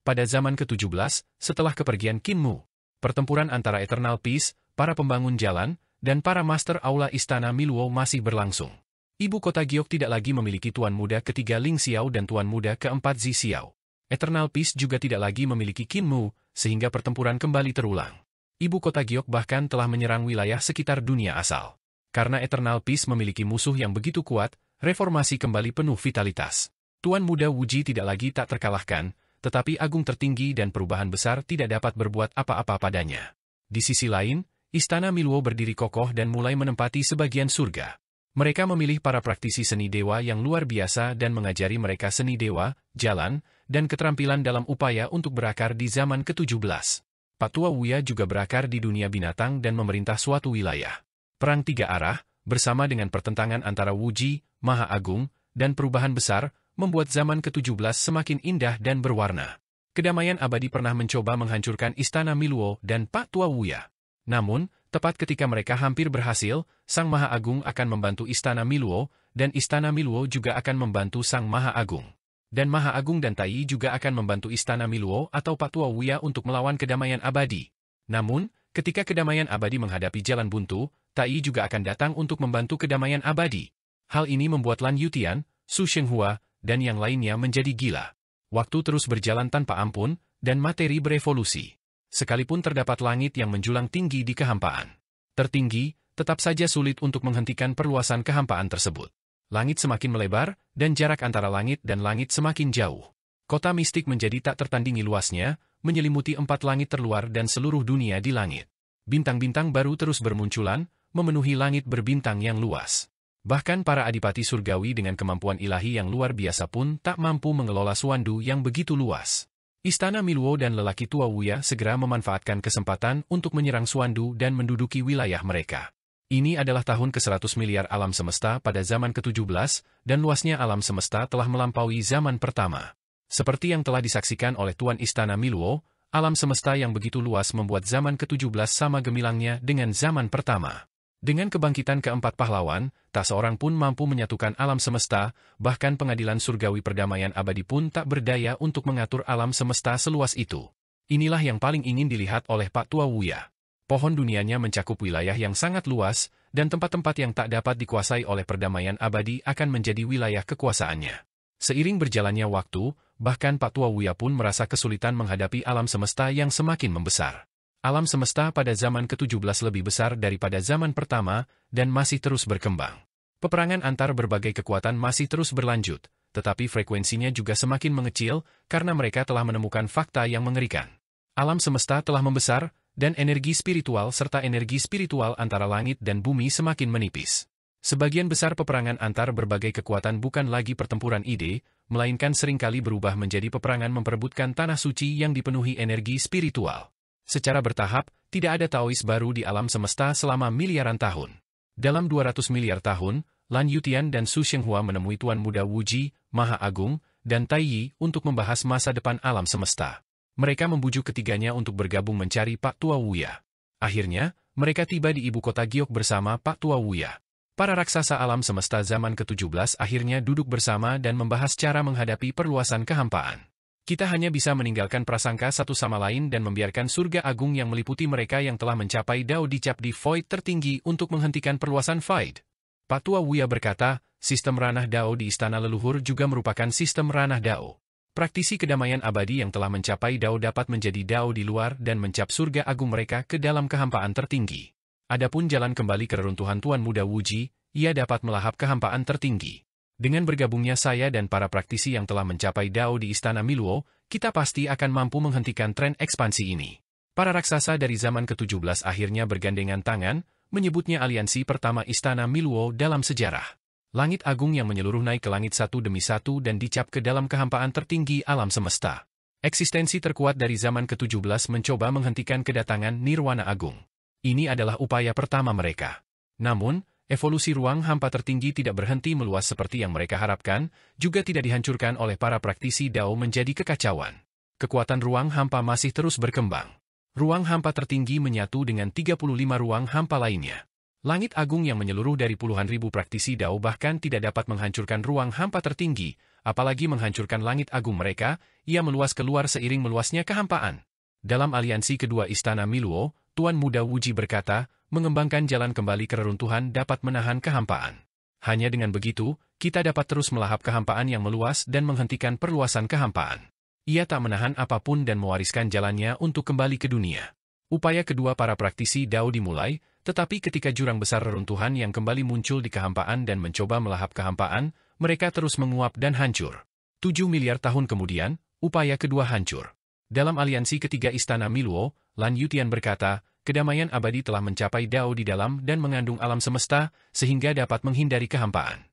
Pada zaman ke-17, setelah kepergian Qin Mu, pertempuran antara Eternal Peace, para pembangun jalan, dan para master aula Istana Miluo masih berlangsung. Ibu kota Giok tidak lagi memiliki tuan muda ketiga Ling Xiao dan tuan muda keempat Zi Xiao. Eternal Peace juga tidak lagi memiliki Qin Mu, sehingga pertempuran kembali terulang. Ibu kota Giok bahkan telah menyerang wilayah sekitar dunia asal. Karena Eternal Peace memiliki musuh yang begitu kuat, reformasi kembali penuh vitalitas. Tuan muda Wuji tidak lagi tak terkalahkan, tetapi agung tertinggi dan perubahan besar tidak dapat berbuat apa-apa padanya. Di sisi lain, Istana Miluo berdiri kokoh dan mulai menempati sebagian surga. Mereka memilih para praktisi seni dewa yang luar biasa dan mengajari mereka seni dewa, jalan, dan keterampilan dalam upaya untuk berakar di zaman ke-17. Pak Tua Wuya juga berakar di dunia binatang dan memerintah suatu wilayah. Perang tiga arah, bersama dengan pertentangan antara Wuji, Maha Agung, dan perubahan besar, membuat zaman ke-17 semakin indah dan berwarna. Kedamaian abadi pernah mencoba menghancurkan Istana Miluo dan Pak Tua Wuya. Namun, tepat ketika mereka hampir berhasil, Sang Maha Agung akan membantu Istana Miluo, dan Istana Miluo juga akan membantu Sang Maha Agung. Dan Maha Agung dan Tai juga akan membantu Istana Miluo atau Pak Tua Wuya untuk melawan kedamaian abadi. Namun, ketika kedamaian abadi menghadapi jalan buntu, Tai juga akan datang untuk membantu kedamaian abadi. Hal ini membuat Lan Yutian, Su Shenghua, dan yang lainnya menjadi gila. Waktu terus berjalan tanpa ampun, dan materi berevolusi. Sekalipun terdapat langit yang menjulang tinggi di kehampaan. Tertinggi, tetap saja sulit untuk menghentikan perluasan kehampaan tersebut. Langit semakin melebar, dan jarak antara langit dan langit semakin jauh. Kota mistik menjadi tak tertandingi luasnya, menyelimuti 4 langit terluar dan seluruh dunia di langit. Bintang-bintang baru terus bermunculan, memenuhi langit berbintang yang luas. Bahkan para adipati surgawi dengan kemampuan ilahi yang luar biasa pun tak mampu mengelola suandu yang begitu luas. Istana Miluo dan lelaki tua Wuya segera memanfaatkan kesempatan untuk menyerang suandu dan menduduki wilayah mereka. Ini adalah tahun ke-100 miliar alam semesta pada zaman ke-17, dan luasnya alam semesta telah melampaui zaman pertama. Seperti yang telah disaksikan oleh Tuan Istana Miluo, alam semesta yang begitu luas membuat zaman ke-17 sama gemilangnya dengan zaman pertama. Dengan kebangkitan keempat pahlawan, tak seorang pun mampu menyatukan alam semesta, bahkan pengadilan surgawi perdamaian abadi pun tak berdaya untuk mengatur alam semesta seluas itu. Inilah yang paling ingin dilihat oleh Pak Tua Wuya. Pohon dunianya mencakup wilayah yang sangat luas, dan tempat-tempat yang tak dapat dikuasai oleh perdamaian abadi akan menjadi wilayah kekuasaannya. Seiring berjalannya waktu, bahkan Pak Tua Wuya pun merasa kesulitan menghadapi alam semesta yang semakin membesar. Alam semesta pada zaman ke-17 lebih besar daripada zaman pertama, dan masih terus berkembang. Peperangan antar berbagai kekuatan masih terus berlanjut, tetapi frekuensinya juga semakin mengecil, karena mereka telah menemukan fakta yang mengerikan. Alam semesta telah membesar, dan energi spiritual serta energi spiritual antara langit dan bumi semakin menipis. Sebagian besar peperangan antar berbagai kekuatan bukan lagi pertempuran ide, melainkan seringkali berubah menjadi peperangan memperebutkan tanah suci yang dipenuhi energi spiritual. Secara bertahap, tidak ada Taois baru di alam semesta selama miliaran tahun. Dalam 200 miliar tahun, Lan Yutian dan Su Shenghua menemui Tuan Muda Wuji, Maha Agung, dan Tai Yi untuk membahas masa depan alam semesta. Mereka membujuk ketiganya untuk bergabung mencari Pak Tua Wuya. Akhirnya, mereka tiba di ibu kota Giok bersama Pak Tua Wuya. Para raksasa alam semesta zaman ke-17 akhirnya duduk bersama dan membahas cara menghadapi perluasan kehampaan. Kita hanya bisa meninggalkan prasangka satu sama lain dan membiarkan surga agung yang meliputi mereka yang telah mencapai Dao dicap di void tertinggi untuk menghentikan perluasan void. Pak Tua Wuya berkata, sistem ranah Dao di istana leluhur juga merupakan sistem ranah Dao. Praktisi kedamaian abadi yang telah mencapai Dao dapat menjadi Dao di luar dan mencap surga agung mereka ke dalam kehampaan tertinggi. Adapun jalan kembali ke reruntuhan Tuan Muda Wuji, ia dapat melahap kehampaan tertinggi. Dengan bergabungnya saya dan para praktisi yang telah mencapai Dao di Istana Miluo, kita pasti akan mampu menghentikan tren ekspansi ini. Para raksasa dari zaman ke-17 akhirnya bergandengan tangan, menyebutnya aliansi pertama Istana Miluo dalam sejarah. Langit agung yang menyeluruh naik ke langit satu demi satu dan dicap ke dalam kehampaan tertinggi alam semesta. Eksistensi terkuat dari zaman ke-17 mencoba menghentikan kedatangan Nirwana Agung. Ini adalah upaya pertama mereka. Namun, evolusi ruang hampa tertinggi tidak berhenti meluas seperti yang mereka harapkan, juga tidak dihancurkan oleh para praktisi Dao menjadi kekacauan. Kekuatan ruang hampa masih terus berkembang. Ruang hampa tertinggi menyatu dengan 35 ruang hampa lainnya. Langit agung yang menyeluruh dari puluhan ribu praktisi Dao bahkan tidak dapat menghancurkan ruang hampa tertinggi, apalagi menghancurkan langit agung mereka, ia meluas keluar seiring meluasnya kehampaan. Dalam aliansi kedua Istana Miluo, Tuan Muda Wuji berkata, mengembangkan jalan kembali ke reruntuhan dapat menahan kehampaan. Hanya dengan begitu, kita dapat terus melahap kehampaan yang meluas dan menghentikan perluasan kehampaan. Ia tak menahan apapun dan mewariskan jalannya untuk kembali ke dunia. Upaya kedua para praktisi Dao dimulai, tetapi ketika jurang besar reruntuhan yang kembali muncul di kehampaan dan mencoba melahap kehampaan, mereka terus menguap dan hancur. 7 miliar tahun kemudian, upaya kedua hancur. Dalam aliansi ketiga Istana Miluo, Lan Yutian berkata, kedamaian abadi telah mencapai Dao di dalam dan mengandung alam semesta, sehingga dapat menghindari kehampaan.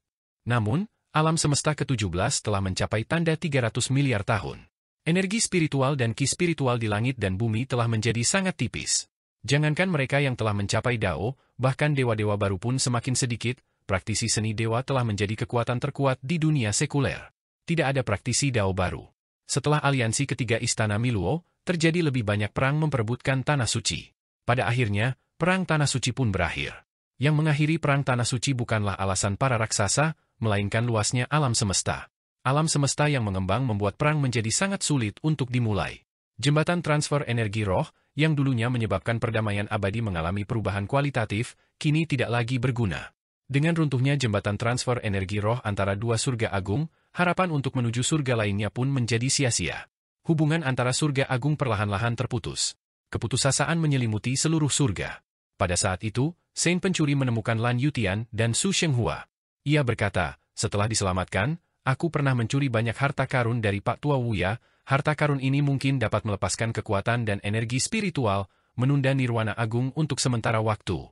Namun, alam semesta ke-17 telah mencapai tanda 300 miliar tahun. Energi spiritual dan ki spiritual di langit dan bumi telah menjadi sangat tipis. Jangankan mereka yang telah mencapai Dao, bahkan dewa-dewa baru pun semakin sedikit, praktisi seni dewa telah menjadi kekuatan terkuat di dunia sekuler. Tidak ada praktisi Dao baru. Setelah aliansi ketiga Istana Miluo, terjadi lebih banyak perang memperebutkan Tanah Suci. Pada akhirnya, perang Tanah Suci pun berakhir. Yang mengakhiri perang Tanah Suci bukanlah alasan para raksasa, melainkan luasnya alam semesta. Alam semesta yang mengembang membuat perang menjadi sangat sulit untuk dimulai. Jembatan transfer energi roh, yang dulunya menyebabkan perdamaian abadi mengalami perubahan kualitatif, kini tidak lagi berguna. Dengan runtuhnya jembatan transfer energi roh antara dua surga agung, harapan untuk menuju surga lainnya pun menjadi sia-sia. Hubungan antara surga agung perlahan-lahan terputus. Keputusasaan menyelimuti seluruh surga. Pada saat itu, Saint pencuri menemukan Lan Yutian dan Su Shenghua. Ia berkata, setelah diselamatkan, aku pernah mencuri banyak harta karun dari Pak Tua Wuya, harta karun ini mungkin dapat melepaskan kekuatan dan energi spiritual, menunda nirwana agung untuk sementara waktu.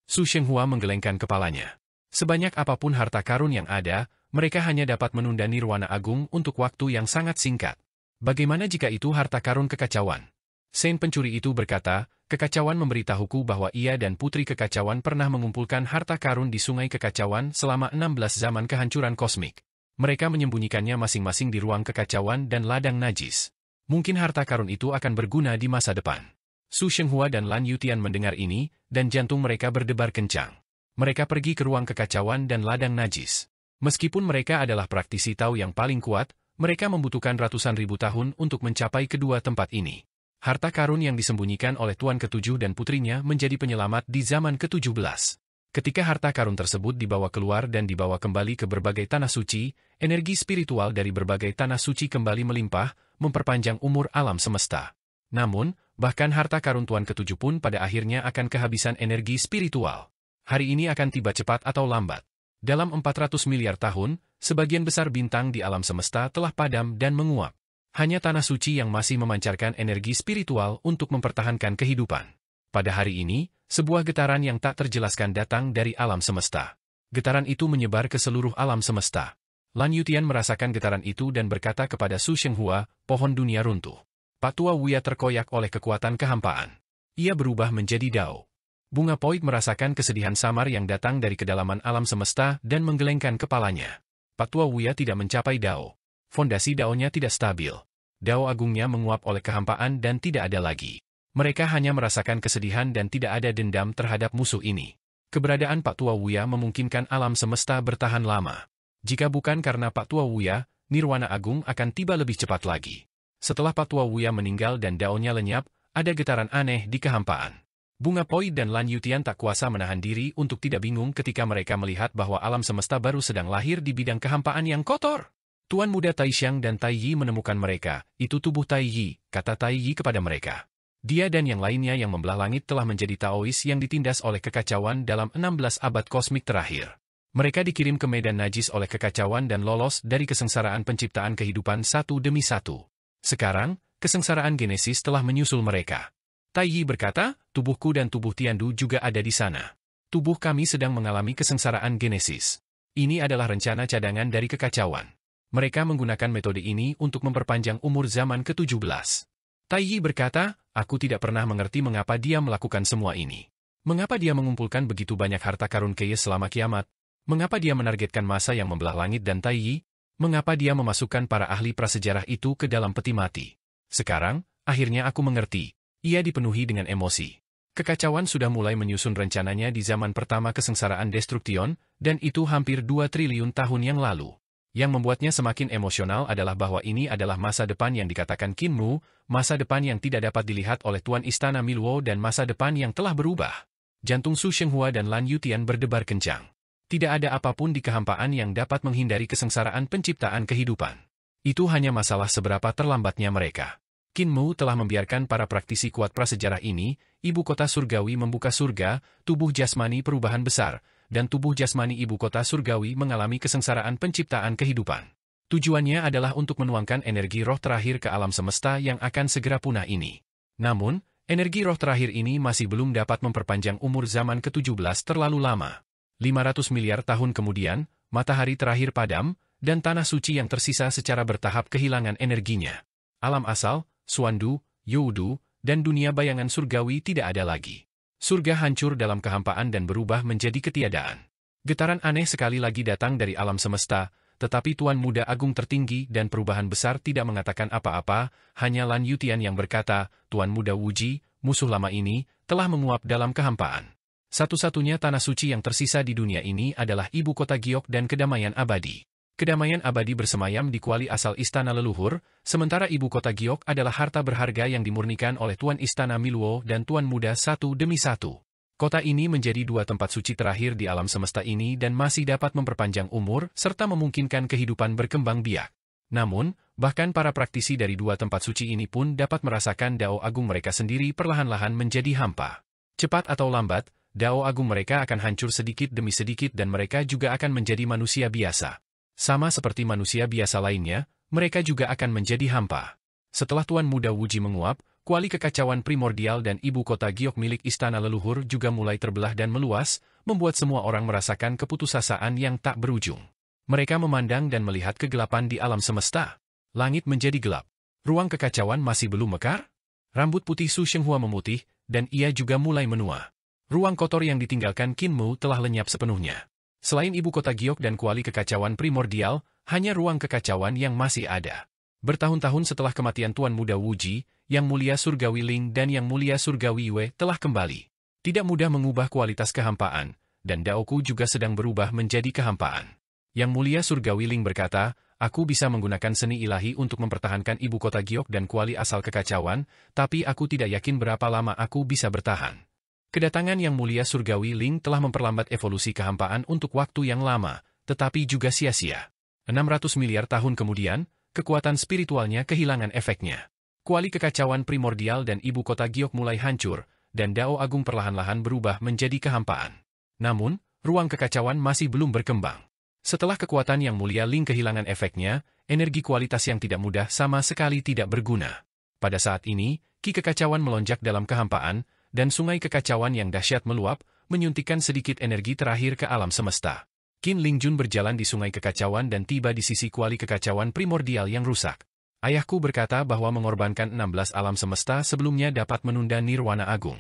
Su Shenghua menggelengkan kepalanya. Sebanyak apapun harta karun yang ada, mereka hanya dapat menunda nirwana agung untuk waktu yang sangat singkat. Bagaimana jika itu harta karun kekacauan? Saint pencuri itu berkata, kekacauan memberitahuku bahwa ia dan putri kekacauan pernah mengumpulkan harta karun di sungai kekacauan selama 16 zaman kehancuran kosmik. Mereka menyembunyikannya masing-masing di ruang kekacauan dan ladang najis. Mungkin harta karun itu akan berguna di masa depan. Su Shenghua dan Lan Yutian mendengar ini, dan jantung mereka berdebar kencang. Mereka pergi ke ruang kekacauan dan ladang najis. Meskipun mereka adalah praktisi Tao yang paling kuat, mereka membutuhkan ratusan ribu tahun untuk mencapai kedua tempat ini. Harta karun yang disembunyikan oleh Tuan ke-7 dan putrinya menjadi penyelamat di zaman ke-17. Ketika harta karun tersebut dibawa keluar dan dibawa kembali ke berbagai tanah suci, energi spiritual dari berbagai tanah suci kembali melimpah, memperpanjang umur alam semesta. Namun, bahkan harta karun Tuan ke-7 pun pada akhirnya akan kehabisan energi spiritual. Hari ini akan tiba cepat atau lambat. Dalam 400 miliar tahun, sebagian besar bintang di alam semesta telah padam dan menguap. Hanya tanah suci yang masih memancarkan energi spiritual untuk mempertahankan kehidupan. Pada hari ini, sebuah getaran yang tak terjelaskan datang dari alam semesta. Getaran itu menyebar ke seluruh alam semesta. Lan Yutian merasakan getaran itu dan berkata kepada Su Shenghua, pohon dunia runtuh. Pak Tua Wuya terkoyak oleh kekuatan kehampaan. Ia berubah menjadi Dao. Bunga Poik merasakan kesedihan samar yang datang dari kedalaman alam semesta dan menggelengkan kepalanya. Pak Tua Wuya tidak mencapai Dao. Fondasi Dao-nya tidak stabil. Dao agungnya menguap oleh kehampaan dan tidak ada lagi. Mereka hanya merasakan kesedihan dan tidak ada dendam terhadap musuh ini. Keberadaan Pak Tua Wuya memungkinkan alam semesta bertahan lama. Jika bukan karena Pak Tua Wuya, Nirwana Agung akan tiba lebih cepat lagi. Setelah Pak Tua Wuya meninggal dan Dao-nya lenyap, ada getaran aneh di kehampaan. Bunga Poi dan Lan Yutian tak kuasa menahan diri untuk tidak bingung ketika mereka melihat bahwa alam semesta baru sedang lahir di bidang kehampaan yang kotor. Tuan Muda Taishan dan Tai Yi menemukan mereka, itu tubuh Tai Yi, kata Tai Yi kepada mereka. Dia dan yang lainnya yang membelah langit telah menjadi Taois yang ditindas oleh kekacauan dalam 16 abad kosmik terakhir. Mereka dikirim ke medan najis oleh kekacauan dan lolos dari kesengsaraan penciptaan kehidupan satu demi satu. Sekarang, kesengsaraan Genesis telah menyusul mereka. Tai Yi berkata, tubuhku dan tubuh Tiandu juga ada di sana. Tubuh kami sedang mengalami kesengsaraan Genesis. Ini adalah rencana cadangan dari kekacauan. Mereka menggunakan metode ini untuk memperpanjang umur zaman ke-17. Tai Yi berkata, aku tidak pernah mengerti mengapa dia melakukan semua ini. Mengapa dia mengumpulkan begitu banyak harta karun Keye selama kiamat? Mengapa dia menargetkan masa yang membelah langit dan Tai Yi? Mengapa dia memasukkan para ahli prasejarah itu ke dalam peti mati? Sekarang, akhirnya aku mengerti. Ia dipenuhi dengan emosi. Kekacauan sudah mulai menyusun rencananya di zaman pertama kesengsaraan Destruction, dan itu hampir 2 triliun tahun yang lalu. Yang membuatnya semakin emosional adalah bahwa ini adalah masa depan yang dikatakan Qin Mu, masa depan yang tidak dapat dilihat oleh Tuan Istana Milwo dan masa depan yang telah berubah. Jantung Su Shenghua dan Lan Yutian berdebar kencang. Tidak ada apapun di kehampaan yang dapat menghindari kesengsaraan penciptaan kehidupan. Itu hanya masalah seberapa terlambatnya mereka. Qin Mu telah membiarkan para praktisi kuat prasejarah ini, ibu kota surgawi membuka surga, tubuh jasmani perubahan besar, dan tubuh jasmani ibu kota surgawi mengalami kesengsaraan penciptaan kehidupan. Tujuannya adalah untuk menuangkan energi roh terakhir ke alam semesta yang akan segera punah ini. Namun, energi roh terakhir ini masih belum dapat memperpanjang umur zaman ke-17 terlalu lama. 500 miliar tahun kemudian, matahari terakhir padam, dan tanah suci yang tersisa secara bertahap kehilangan energinya. Alam asal, Suandu, Youdu, dan dunia bayangan surgawi tidak ada lagi. Surga hancur dalam kehampaan dan berubah menjadi ketiadaan. Getaran aneh sekali lagi datang dari alam semesta, tetapi Tuan Muda Agung tertinggi dan perubahan besar tidak mengatakan apa-apa, hanya Lan Yutian yang berkata, Tuan Muda Wuji, musuh lama ini, telah menguap dalam kehampaan. Satu-satunya tanah suci yang tersisa di dunia ini adalah ibu kota Giok dan kedamaian abadi. Kedamaian abadi bersemayam di kuali asal istana leluhur, sementara ibu kota Giok adalah harta berharga yang dimurnikan oleh Tuan Istana Milwo dan Tuan Muda satu demi satu. Kota ini menjadi 2 tempat suci terakhir di alam semesta ini dan masih dapat memperpanjang umur serta memungkinkan kehidupan berkembang biak. Namun, bahkan para praktisi dari 2 tempat suci ini pun dapat merasakan Dao Agung mereka sendiri perlahan-lahan menjadi hampa. Cepat atau lambat, Dao Agung mereka akan hancur sedikit demi sedikit dan mereka juga akan menjadi manusia biasa. Sama seperti manusia biasa lainnya, mereka juga akan menjadi hampa. Setelah Tuan Muda Wuji menguap, kuali kekacauan primordial dan ibu kota Giok milik istana leluhur juga mulai terbelah dan meluas, membuat semua orang merasakan keputusasaan yang tak berujung. Mereka memandang dan melihat kegelapan di alam semesta. Langit menjadi gelap. Ruang kekacauan masih belum mekar? Rambut putih Su Shenghua memutih, dan ia juga mulai menua. Ruang kotor yang ditinggalkan Qin Mu telah lenyap sepenuhnya. Selain ibu kota Giok dan kuali kekacauan primordial, hanya ruang kekacauan yang masih ada. Bertahun-tahun setelah kematian Tuan Muda Wuji, Yang Mulia Surgawi Ling dan Yang Mulia Surgawi Yue telah kembali. Tidak mudah mengubah kualitas kehampaan, dan Daoku juga sedang berubah menjadi kehampaan. Yang Mulia Surgawi Ling berkata, aku bisa menggunakan seni ilahi untuk mempertahankan ibu kota Giok dan kuali asal kekacauan, tapi aku tidak yakin berapa lama aku bisa bertahan. Kedatangan Yang Mulia Surgawi Ling telah memperlambat evolusi kehampaan untuk waktu yang lama, tetapi juga sia-sia. 600 miliar tahun kemudian, kekuatan spiritualnya kehilangan efeknya. Kuali kekacauan primordial dan ibu kota Giok mulai hancur, dan Dao Agung perlahan-lahan berubah menjadi kehampaan. Namun, ruang kekacauan masih belum berkembang. Setelah kekuatan Yang Mulia Ling kehilangan efeknya, energi kualitas yang tidak mudah sama sekali tidak berguna. Pada saat ini, ki kekacauan melonjak dalam kehampaan, dan sungai kekacauan yang dahsyat meluap, menyuntikkan sedikit energi terakhir ke alam semesta. Qin Lingjun berjalan di sungai kekacauan dan tiba di sisi kuali kekacauan primordial yang rusak. Ayahku berkata bahwa mengorbankan 16 alam semesta sebelumnya dapat menunda nirwana agung.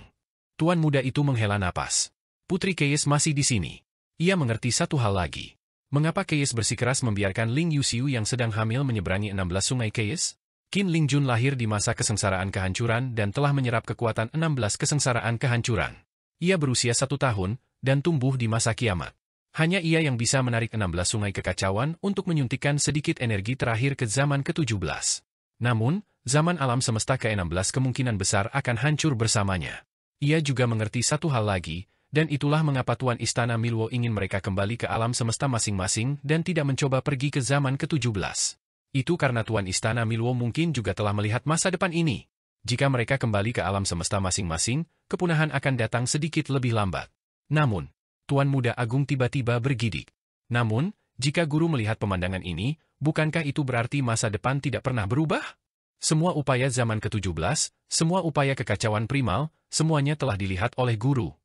Tuan muda itu menghela napas. Putri Keis masih di sini. Ia mengerti satu hal lagi. Mengapa Keis bersikeras membiarkan Ling Yuxiu yang sedang hamil menyeberangi 16 sungai Keis? Qin Lingjun lahir di masa kesengsaraan kehancuran dan telah menyerap kekuatan 16 kesengsaraan kehancuran. Ia berusia 1 tahun dan tumbuh di masa kiamat. Hanya ia yang bisa menarik 16 sungai kekacauan untuk menyuntikkan sedikit energi terakhir ke zaman ke-17. Namun, zaman alam semesta ke-16 kemungkinan besar akan hancur bersamanya. Ia juga mengerti satu hal lagi, dan itulah mengapa Tuan Istana Milwo ingin mereka kembali ke alam semesta masing-masing dan tidak mencoba pergi ke zaman ke-17. Itu karena Tuan Istana Milwo mungkin juga telah melihat masa depan ini. Jika mereka kembali ke alam semesta masing-masing, kepunahan akan datang sedikit lebih lambat. Namun, Tuan Muda Agung tiba-tiba bergidik. Namun, jika guru melihat pemandangan ini, bukankah itu berarti masa depan tidak pernah berubah? Semua upaya zaman ke-17, semua upaya kekacauan primal, semuanya telah dilihat oleh guru.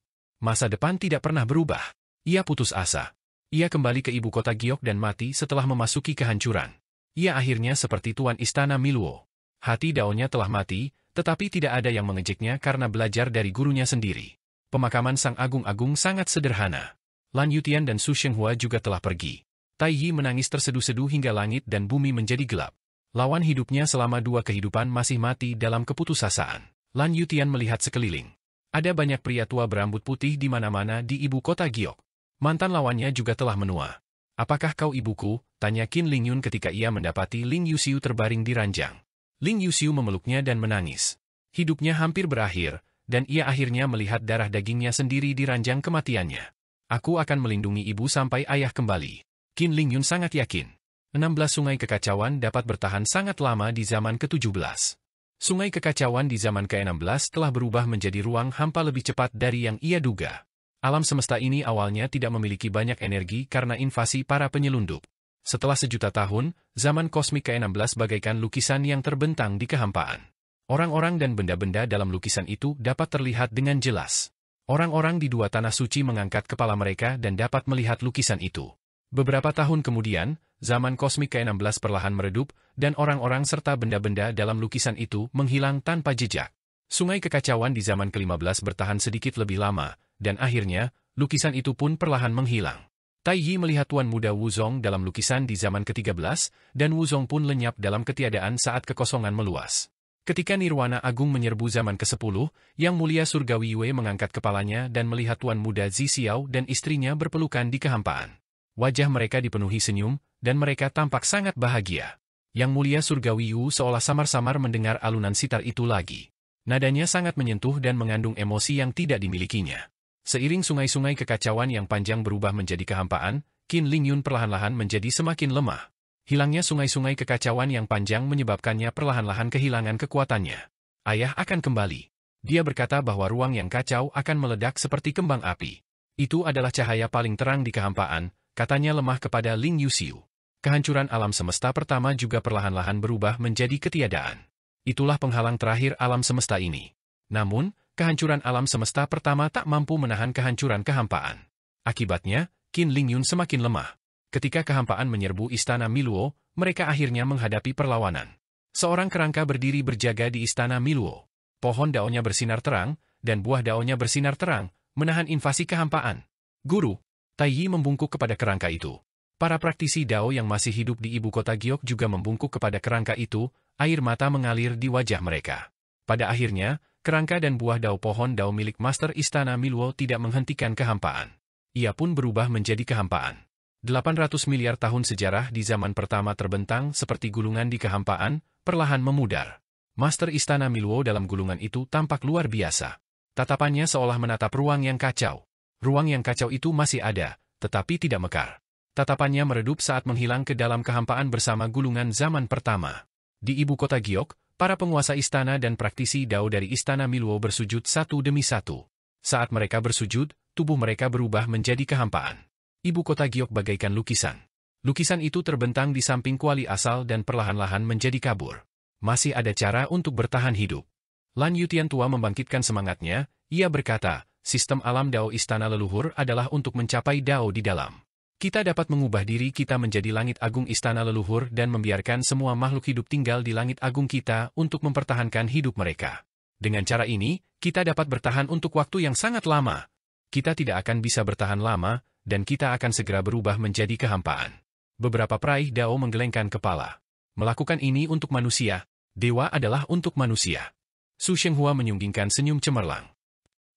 Masa depan tidak pernah berubah. Ia putus asa. Ia kembali ke ibu kota Giok dan mati setelah memasuki kehancuran. Ia akhirnya seperti Tuan Istana Milwo. Hati daunnya telah mati, tetapi tidak ada yang mengejeknya karena belajar dari gurunya sendiri. Pemakaman Sang Agung-Agung sangat sederhana. Lan Yutian dan Su Shenghua juga telah pergi. Tai Yi menangis terseduh-seduh hingga langit dan bumi menjadi gelap. Lawan hidupnya selama 2 kehidupan masih mati dalam keputusasaan. Lan Yutian melihat sekeliling. Ada banyak pria tua berambut putih di mana-mana di ibu kota Giok. Mantan lawannya juga telah menua. Apakah kau ibuku? Tanya Qin Lingyun ketika ia mendapati Ling Yuxiu terbaring di ranjang. Ling Yuxiu memeluknya dan menangis. Hidupnya hampir berakhir, dan ia akhirnya melihat darah dagingnya sendiri di ranjang kematiannya. Aku akan melindungi ibu sampai ayah kembali. Qin Lingyun sangat yakin. 16 sungai kekacauan dapat bertahan sangat lama di zaman ke-17. Sungai kekacauan di zaman ke-16 telah berubah menjadi ruang hampa lebih cepat dari yang ia duga. Alam semesta ini awalnya tidak memiliki banyak energi karena invasi para penyelundup. Setelah sejuta tahun, zaman kosmik ke-16 bagaikan lukisan yang terbentang di kehampaan. Orang-orang dan benda-benda dalam lukisan itu dapat terlihat dengan jelas. Orang-orang di 2 tanah suci mengangkat kepala mereka dan dapat melihat lukisan itu. Beberapa tahun kemudian, zaman kosmik ke-16 perlahan meredup, dan orang-orang serta benda-benda dalam lukisan itu menghilang tanpa jejak. Sungai kekacauan di zaman ke-15 bertahan sedikit lebih lama, dan akhirnya, lukisan itu pun perlahan menghilang. Tai Yi melihat Tuan Muda Wuzong dalam lukisan di zaman ke-13, dan Wuzong pun lenyap dalam ketiadaan saat kekosongan meluas. Ketika Nirwana Agung menyerbu zaman ke-10, Yang Mulia Surgawi Yue mengangkat kepalanya dan melihat Tuan Muda Zi Xiao dan istrinya berpelukan di kehampaan. Wajah mereka dipenuhi senyum, dan mereka tampak sangat bahagia. Yang Mulia Surgawi Yu seolah samar-samar mendengar alunan sitar itu lagi. Nadanya sangat menyentuh dan mengandung emosi yang tidak dimilikinya. Seiring sungai-sungai kekacauan yang panjang berubah menjadi kehampaan, Qin Lingyun perlahan-lahan menjadi semakin lemah. Hilangnya sungai-sungai kekacauan yang panjang menyebabkannya perlahan-lahan kehilangan kekuatannya. Ayah akan kembali. Dia berkata bahwa ruang yang kacau akan meledak seperti kembang api. Itu adalah cahaya paling terang di kehampaan, katanya lemah kepada Ling Yuxiu. Kehancuran alam semesta pertama juga perlahan-lahan berubah menjadi ketiadaan. Itulah penghalang terakhir alam semesta ini. Namun, kehancuran alam semesta pertama tak mampu menahan kehancuran kehampaan. Akibatnya, Qin Lingyun semakin lemah. Ketika kehampaan menyerbu Istana Milwo, mereka akhirnya menghadapi perlawanan. Seorang kerangka berdiri berjaga di Istana Milwo. Pohon daunnya bersinar terang, dan buah daunnya bersinar terang, menahan invasi kehampaan. Guru, Tai Yi membungkuk kepada kerangka itu. Para praktisi Dao yang masih hidup di ibu kota Giok juga membungkuk kepada kerangka itu, air mata mengalir di wajah mereka. Pada akhirnya, kerangka dan buah dao pohon dao milik Master Istana Milwo tidak menghentikan kehampaan. Ia pun berubah menjadi kehampaan. 800 miliar tahun sejarah di zaman pertama terbentang seperti gulungan di kehampaan, perlahan memudar. Master Istana Milwo dalam gulungan itu tampak luar biasa. Tatapannya seolah menatap ruang yang kacau. Ruang yang kacau itu masih ada, tetapi tidak mekar. Tatapannya meredup saat menghilang ke dalam kehampaan bersama gulungan zaman pertama. Di ibu kota Giok, para penguasa istana dan praktisi Dao dari Istana Milwo bersujud satu demi satu. Saat mereka bersujud, tubuh mereka berubah menjadi kehampaan. Ibu kota Giok bagaikan lukisan. Lukisan itu terbentang di samping kuali asal dan perlahan-lahan menjadi kabur. Masih ada cara untuk bertahan hidup. Lan Yutian tua membangkitkan semangatnya, Ia berkata, sistem alam Dao Istana Leluhur adalah untuk mencapai Dao di dalam. Kita dapat mengubah diri kita menjadi langit agung Istana Leluhur dan membiarkan semua makhluk hidup tinggal di langit agung kita untuk mempertahankan hidup mereka. Dengan cara ini, kita dapat bertahan untuk waktu yang sangat lama. Kita tidak akan bisa bertahan lama, dan kita akan segera berubah menjadi kehampaan. Beberapa peraih Dao menggelengkan kepala. Melakukan ini untuk manusia, dewa adalah untuk manusia. Su Shenghua menyunggingkan senyum cemerlang.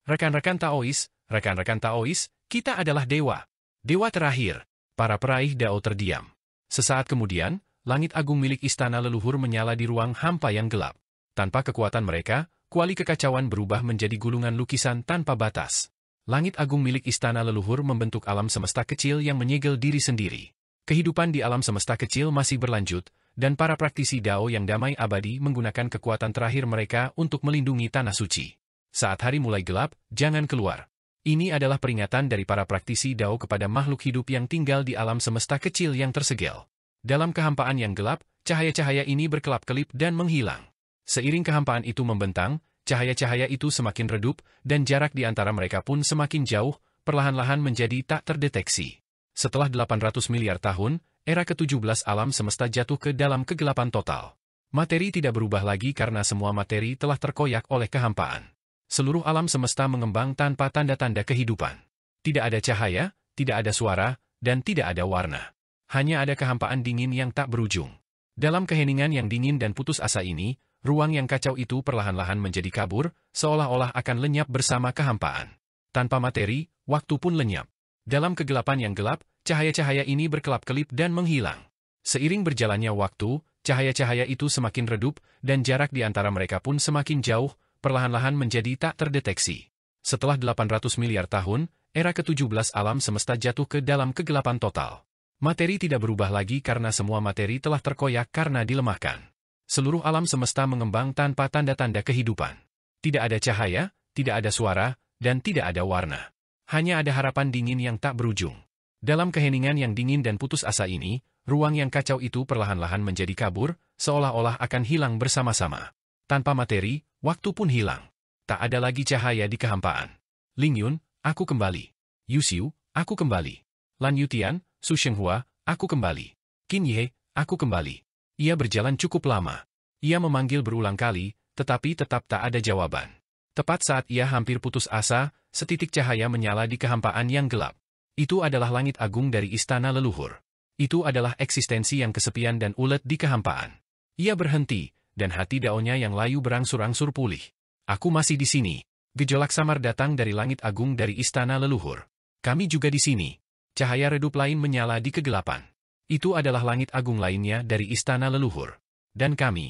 Rekan-rekan Taois, kita adalah dewa. Dewa terakhir. Para peraih Dao terdiam. Sesaat kemudian, langit agung milik Istana Leluhur menyala di ruang hampa yang gelap. Tanpa kekuatan mereka, kuali kekacauan berubah menjadi gulungan lukisan tanpa batas. Langit agung milik Istana Leluhur membentuk alam semesta kecil yang menyegel diri sendiri. Kehidupan di alam semesta kecil masih berlanjut, dan para praktisi Dao yang damai abadi menggunakan kekuatan terakhir mereka untuk melindungi tanah suci. Saat hari mulai gelap, jangan keluar. Ini adalah peringatan dari para praktisi Dao kepada makhluk hidup yang tinggal di alam semesta kecil yang tersegel. Dalam kehampaan yang gelap, cahaya-cahaya ini berkelap-kelip dan menghilang. Seiring kehampaan itu membentang, cahaya-cahaya itu semakin redup, dan jarak di antara mereka pun semakin jauh, perlahan-lahan menjadi tak terdeteksi. Setelah 800 miliar tahun, era ke-17 alam semesta jatuh ke dalam kegelapan total. Materi tidak berubah lagi karena semua materi telah terkoyak oleh kehampaan. Seluruh alam semesta mengembang tanpa tanda-tanda kehidupan. Tidak ada cahaya, tidak ada suara, dan tidak ada warna. Hanya ada kehampaan dingin yang tak berujung. Dalam keheningan yang dingin dan putus asa ini, ruang yang kacau itu perlahan-lahan menjadi kabur, seolah-olah akan lenyap bersama kehampaan. Tanpa materi, waktu pun lenyap. Dalam kegelapan yang gelap, cahaya-cahaya ini berkelap-kelip dan menghilang. Seiring berjalannya waktu, cahaya-cahaya itu semakin redup, dan jarak di antara mereka pun semakin jauh, perlahan-lahan menjadi tak terdeteksi. Setelah 800 miliar tahun, era ke-17 alam semesta jatuh ke dalam kegelapan total. Materi tidak berubah lagi karena semua materi telah terkoyak karena dilemahkan. Seluruh alam semesta mengembang tanpa tanda-tanda kehidupan. Tidak ada cahaya, tidak ada suara, dan tidak ada warna. Hanya ada harapan dingin yang tak berujung. Dalam keheningan yang dingin dan putus asa ini, ruang yang kacau itu perlahan-lahan menjadi kabur, seolah-olah akan hilang bersama-sama. Tanpa materi, waktu pun hilang. Tak ada lagi cahaya di kehampaan. Ling Yun, aku kembali. Yu Xiu, aku kembali. Lan Yutian, Su Shenghua, aku kembali. Qin Ye, aku kembali. Ia berjalan cukup lama. Ia memanggil berulang kali, tetapi tetap tak ada jawaban. Tepat saat ia hampir putus asa, setitik cahaya menyala di kehampaan yang gelap. Itu adalah langit agung dari Istana Leluhur. Itu adalah eksistensi yang kesepian dan ulet di kehampaan. Ia berhenti, dan hati daonya yang layu berangsur-angsur pulih. Aku masih di sini. Gejolak samar datang dari langit agung dari Istana Leluhur. Kami juga di sini. Cahaya redup lain menyala di kegelapan. Itu adalah langit agung lainnya dari Istana Leluhur. Dan kami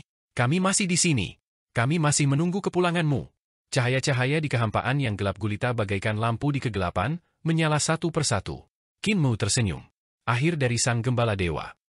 masih di sini. Kami masih menunggu kepulanganmu. Cahaya-cahaya di kehampaan yang gelap gulita bagaikan lampu di kegelapan, menyala satu persatu. Qin Mu tersenyum. Akhir dari sang gembala dewa.